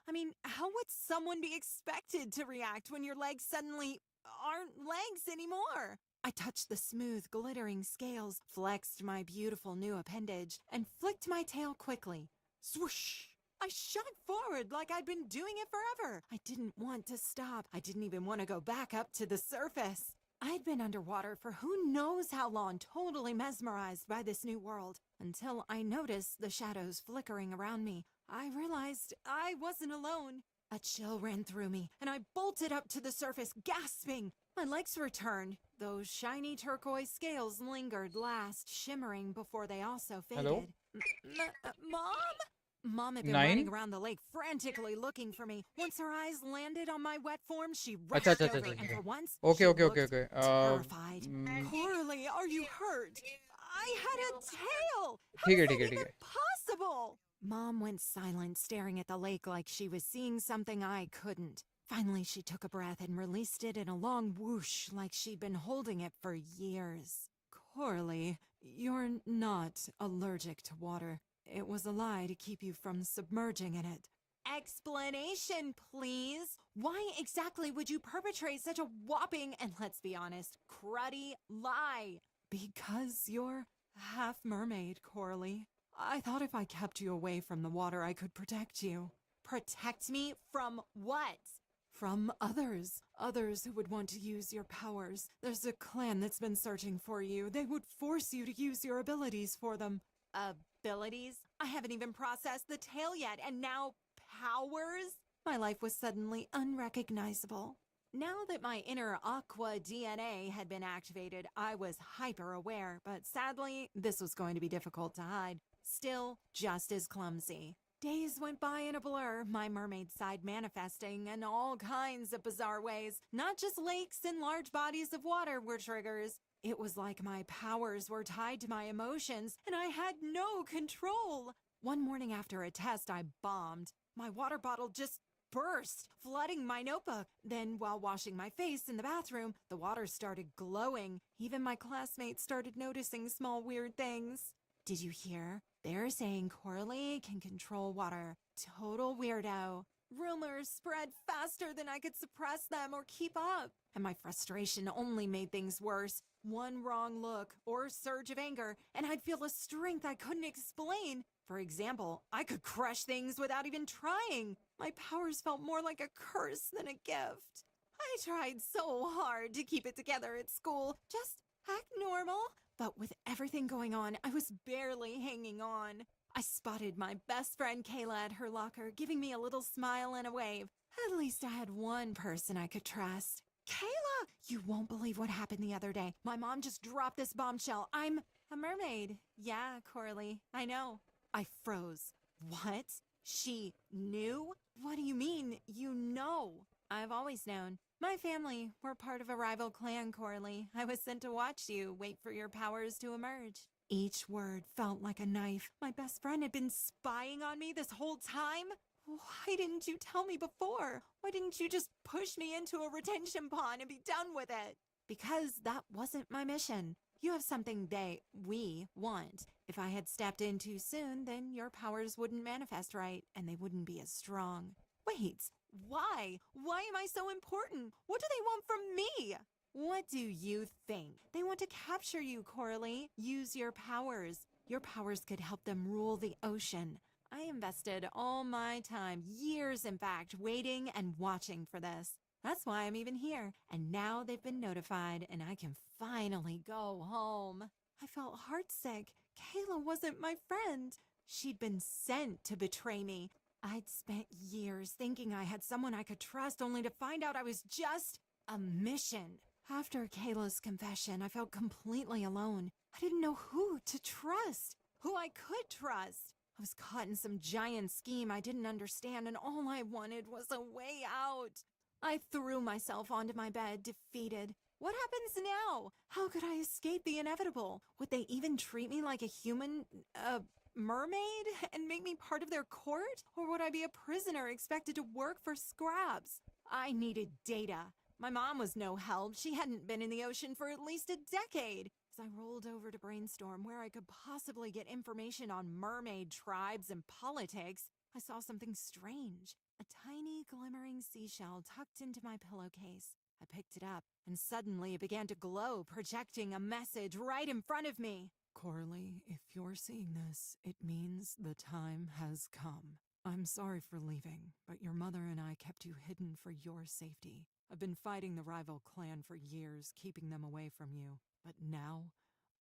I mean, how would someone be expected to react when your legs suddenly aren't legs anymore? I touched the smooth, glittering scales, flexed my beautiful new appendage, and flicked my tail quickly. Swoosh! I shot forward like I'd been doing it forever. I didn't want to stop. I didn't even want to go back up to the surface. I'd been underwater for who knows how long, totally mesmerized by this new world, until I noticed the shadows flickering around me. I realized I wasn't alone. A chill ran through me, and I bolted up to the surface, gasping. My legs returned. Those shiny turquoise scales lingered last, shimmering before they also faded. Hello? Mom? Mom had been 9? running around the lake frantically looking for me. Once her eyes landed on my wet form, she rushed अच्छा अच्छा over, अच्छा and for अच्छा once, okay she okay looked okay okay terrified. Coralie, are you hurt? I had a tail! How ठीक is है that ठीक है even ठीक है possible? Mom went silent, staring at the lake like she was seeing something I couldn't. Finally, she took a breath and released it in a long whoosh like she'd been holding it for years. Coralie, you're not allergic to water. It was a lie to keep you from submerging in it. Explanation, please. Why exactly would you perpetrate such a whopping, and let's be honest, cruddy lie? Because you're half mermaid, Coralie. I thought if I kept you away from the water, I could protect you. Protect me from what? From others. Others who would want to use your powers. There's a clan that's been searching for you. They would force you to use your abilities for them. Abilities? I haven't even processed the tale yet, and now powers? My life was suddenly unrecognizable. Now that my inner aqua DNA had been activated, I was hyper aware, but sadly, this was going to be difficult to hide. Still, just as clumsy. Days went by in a blur, my mermaid side manifesting in all kinds of bizarre ways. Not just lakes and large bodies of water were triggers. It was like my powers were tied to my emotions, and I had no control. One morning after a test, I bombed. My water bottle just burst, flooding my notebook. Then, while washing my face in the bathroom, the water started glowing. Even my classmates started noticing small weird things. Did you hear? They're saying Coralie can control water. Total weirdo. Rumors spread faster than I could suppress them or keep up. And my frustration only made things worse. One wrong look or surge of anger, and I'd feel a strength I couldn't explain. For example, I could crush things without even trying. My powers felt more like a curse than a gift. I tried so hard to keep it together at school, just act normal. But with everything going on, I was barely hanging on. I spotted my best friend Kayla at her locker, giving me a little smile and a wave. At least I had one person I could trust. Kayla, you won't believe what happened the other day. My mom just dropped this bombshell. I'm a mermaid. Yeah, Coralie, I know. I froze. What? She knew? What do you mean, you know? I've always known. My family, we're part of a rival clan, Coralie. I was sent to watch you, wait for your powers to emerge. Each word felt like a knife. My best friend had been spying on me this whole time? Why didn't you tell me before? Why didn't you just push me into a retention pond and be done with it? Because that wasn't my mission. You have something we want. If I had stepped in too soon, then your powers wouldn't manifest right, and they wouldn't be as strong. Wait, why? Why am I so important? What do they want from me? What do you think? They want to capture you, Coralie. Use your powers. Your powers could help them rule the ocean. I invested all my time, years in fact, waiting and watching for this. That's why I'm even here. And now they've been notified, and I can finally go home. I felt heartsick. Kayla wasn't my friend. She'd been sent to betray me. I'd spent years thinking I had someone I could trust, only to find out I was just a mission. After Kayla's confession, I felt completely alone. I didn't know who to trust, who I could trust. I was caught in some giant scheme I didn't understand, and all I wanted was a way out. I threw myself onto my bed, defeated. What happens now? How could I escape the inevitable? Would they even treat me like a human, mermaid and make me part of their court? Or would I be a prisoner expected to work for scraps? I needed data. My mom was no help. She hadn't been in the ocean for at least a decade. As I rolled over to brainstorm where I could possibly get information on mermaid tribes and politics, I saw something strange. A tiny glimmering seashell tucked into my pillowcase. I picked it up, and suddenly it began to glow, projecting a message right in front of me. Coralie, if you're seeing this, it means the time has come. I'm sorry for leaving, but your mother and I kept you hidden for your safety. I've been fighting the rival clan for years, keeping them away from you. But now,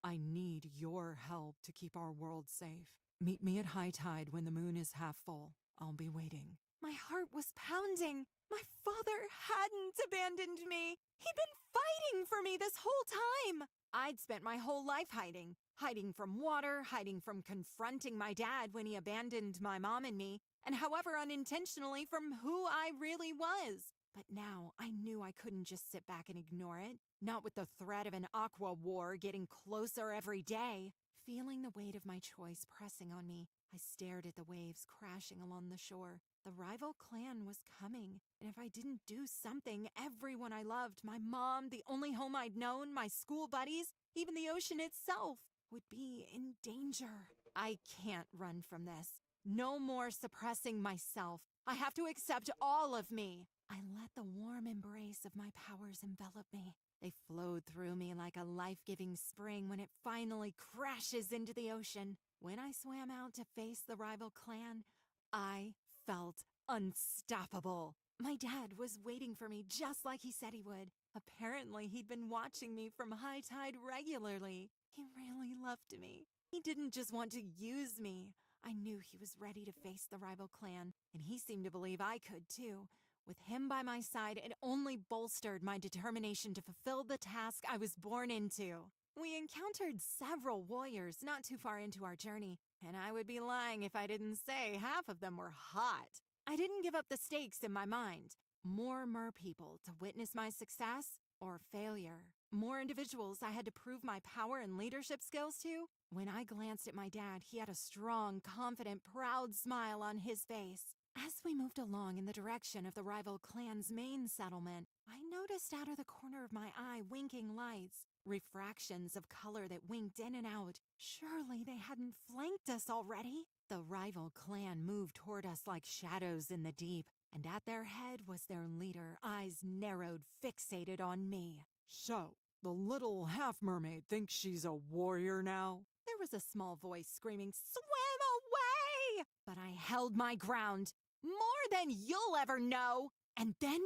I need your help to keep our world safe. Meet me at high tide when the moon is half full. I'll be waiting. My heart was pounding. My father hadn't abandoned me. He'd been fighting for me this whole time. I'd spent my whole life hiding. Hiding from water, hiding from confronting my dad when he abandoned my mom and me, and however unintentionally from who I really was. But now I knew I couldn't just sit back and ignore it, not with the threat of an aqua war getting closer every day. Feeling the weight of my choice pressing on me, I stared at the waves crashing along the shore. The rival clan was coming, and if I didn't do something, everyone I loved, my mom, the only home I'd known, my school buddies, even the ocean itself, would be in danger. I can't run from this. No more suppressing myself. I have to accept all of me. I let the warm embrace of my powers envelop me. They flowed through me like a life-giving spring when it finally crashes into the ocean. When I swam out to face the rival clan, I felt unstoppable. My dad was waiting for me just like he said he would. Apparently, he'd been watching me from high tide regularly. He really loved me. He didn't just want to use me. I knew he was ready to face the rival clan, and he seemed to believe I could too. With him by my side, it only bolstered my determination to fulfill the task I was born into. We encountered several warriors not too far into our journey, and I would be lying if I didn't say half of them were hot. I didn't give up the stakes in my mind. More mer people to witness my success or failure. More individuals I had to prove my power and leadership skills to. When I glanced at my dad, he had a strong, confident, proud smile on his face. As we moved along in the direction of the rival clan's main settlement, I noticed out of the corner of my eye winking lights, refractions of color that winked in and out. Surely they hadn't flanked us already. The rival clan moved toward us like shadows in the deep, and at their head was their leader, eyes narrowed, fixated on me. So, the little half-mermaid thinks she's a warrior now? There was a small voice screaming, "Swim away!" But I held my ground. More than you'll ever know. And then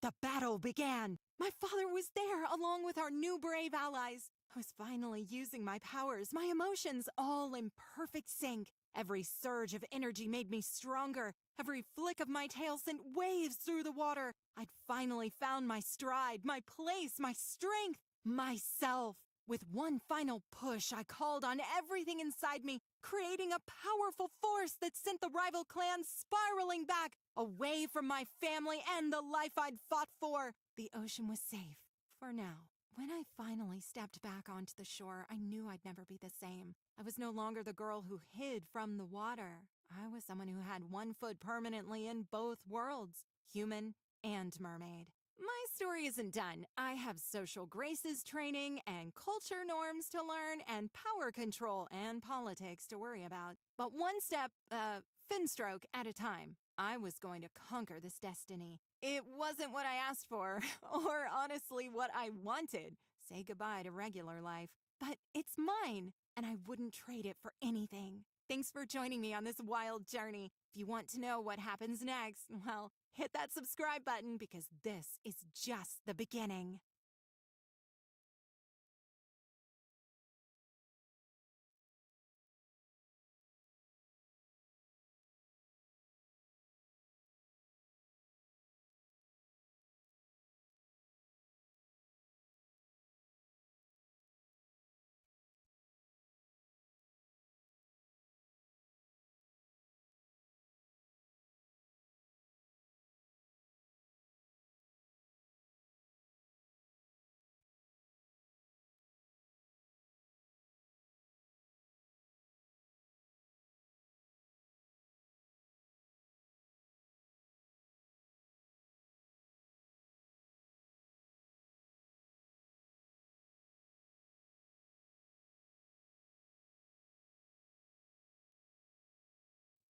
the battle began. My father was there along with our new brave allies. I was finally using my powers, my emotions, all in perfect sync. Every surge of energy made me stronger. Every flick of my tail sent waves through the water. I'd finally found my stride, my place, my strength, myself. With one final push, I called on everything inside me, creating a powerful force that sent the rival clan spiraling back, away from my family and the life I'd fought for. The ocean was safe, for now. When I finally stepped back onto the shore, I knew I'd never be the same. I was no longer the girl who hid from the water. I was someone who had one foot permanently in both worlds, human and mermaid. My story isn't done. I have social graces training and culture norms to learn and power control and politics to worry about. But one step, fin stroke at a time. I was going to conquer this destiny. It wasn't what I asked for, or honestly what I wanted. Say goodbye to regular life. But it's mine, and I wouldn't trade it for anything. Thanks for joining me on this wild journey. If you want to know what happens next, well, hit that subscribe button because this is just the beginning.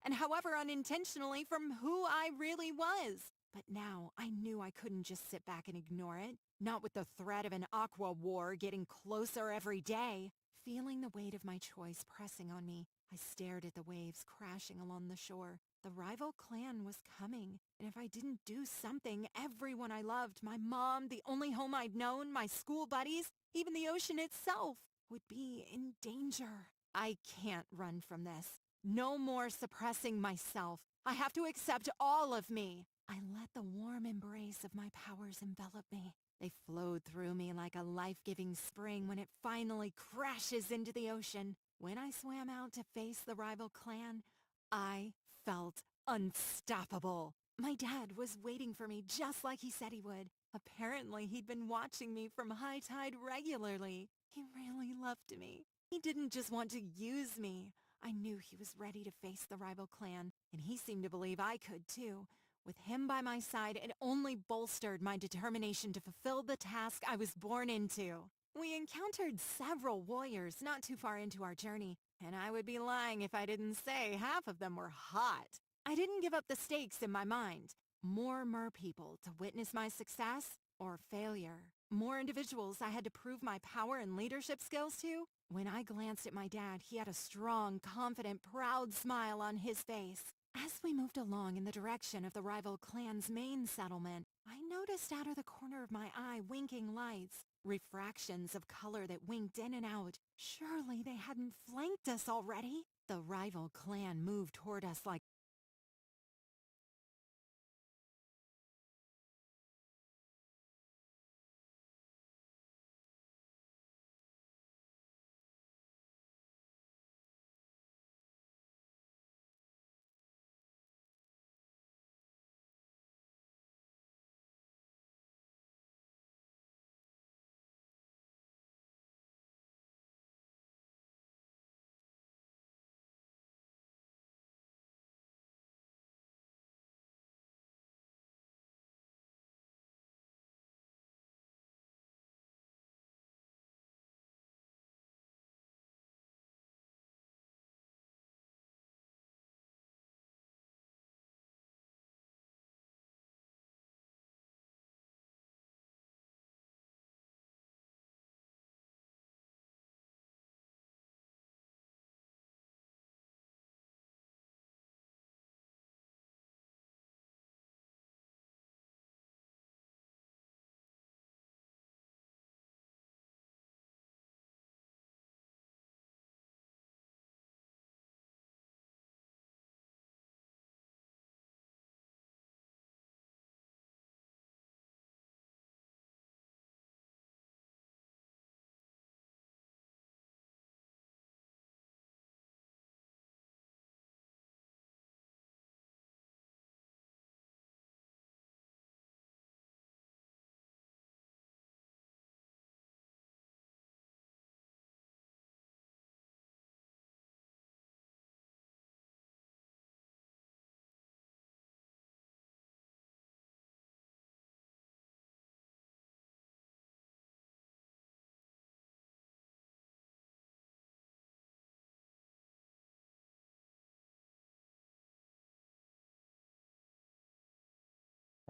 And however unintentionally from who I really was. But now I knew I couldn't just sit back and ignore it, not with the threat of an aqua war getting closer every day. Feeling the weight of my choice pressing on me, I stared at the waves crashing along the shore. The rival clan was coming, and if I didn't do something, everyone I loved, my mom, the only home I'd known, my school buddies, even the ocean itself, would be in danger. I can't run from this. No more suppressing myself. I have to accept all of me. I let the warm embrace of my powers envelop me. They flowed through me like a life-giving spring when it finally crashes into the ocean. When I swam out to face the rival clan, I felt unstoppable. My dad was waiting for me just like he said he would. Apparently, he'd been watching me from high tide regularly. He really loved me. He didn't just want to use me. I knew he was ready to face the rival clan, and he seemed to believe I could too. With him by my side, it only bolstered my determination to fulfill the task I was born into. We encountered several warriors not too far into our journey, and I would be lying if I didn't say half of them were hot. I didn't give up the stakes in my mind. More mer people to witness my success or failure. More individuals I had to prove my power and leadership skills to. When I glanced at my dad, he had a strong, confident, proud smile on his face. As we moved along in the direction of the rival clan's main settlement, I noticed out of the corner of my eye winking lights, refractions of color that winked in and out. Surely they hadn't flanked us already? The rival clan moved toward us like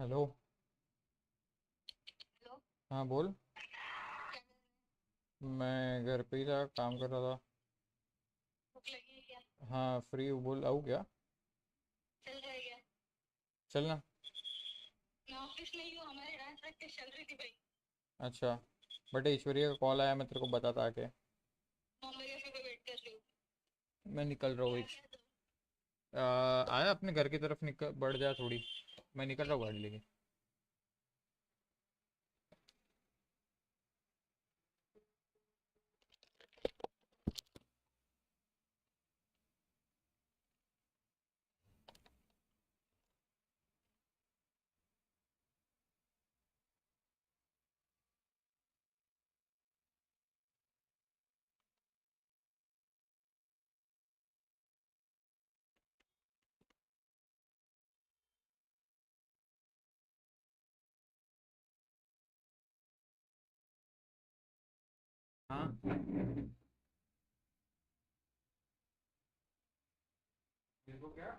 hello. हाँ बोल। मैं घर पे ही था, काम कर रहा था। भूख लगी है क्या? हाँ फ्री हूँ, बोल आऊँ क्या? चल रहा है क्या? चलना। मैं ऑफिस में ही हूँ, हमारे डांस प्रैक्टिस चल रही थी भाई। अच्छा, बट ऐश्वर्या का कॉल आया, मैं तेरे को बताता आके। मम्मी कैफे पे वेट कर रही हूँ। मैं निकल रहा हूँ आया अपने घर की तरफ, निकल बढ़ जा थोड़ी, मैं निकल रहा हूँ गाड़ी लेके। हाँ मेरे को क्या?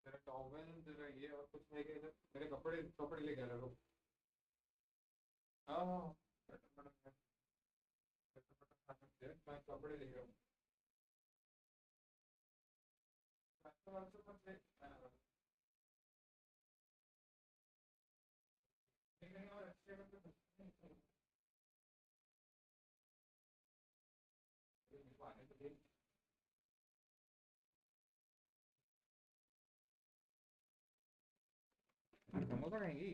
तेरा टॉवल, तेरा ये और कुछ है क्या इधर? मेरे कपड़े कपड़े लेके आ रहा हूँ। हाँ मैं कपड़े ले रहा हूँ समोसा खाएंगी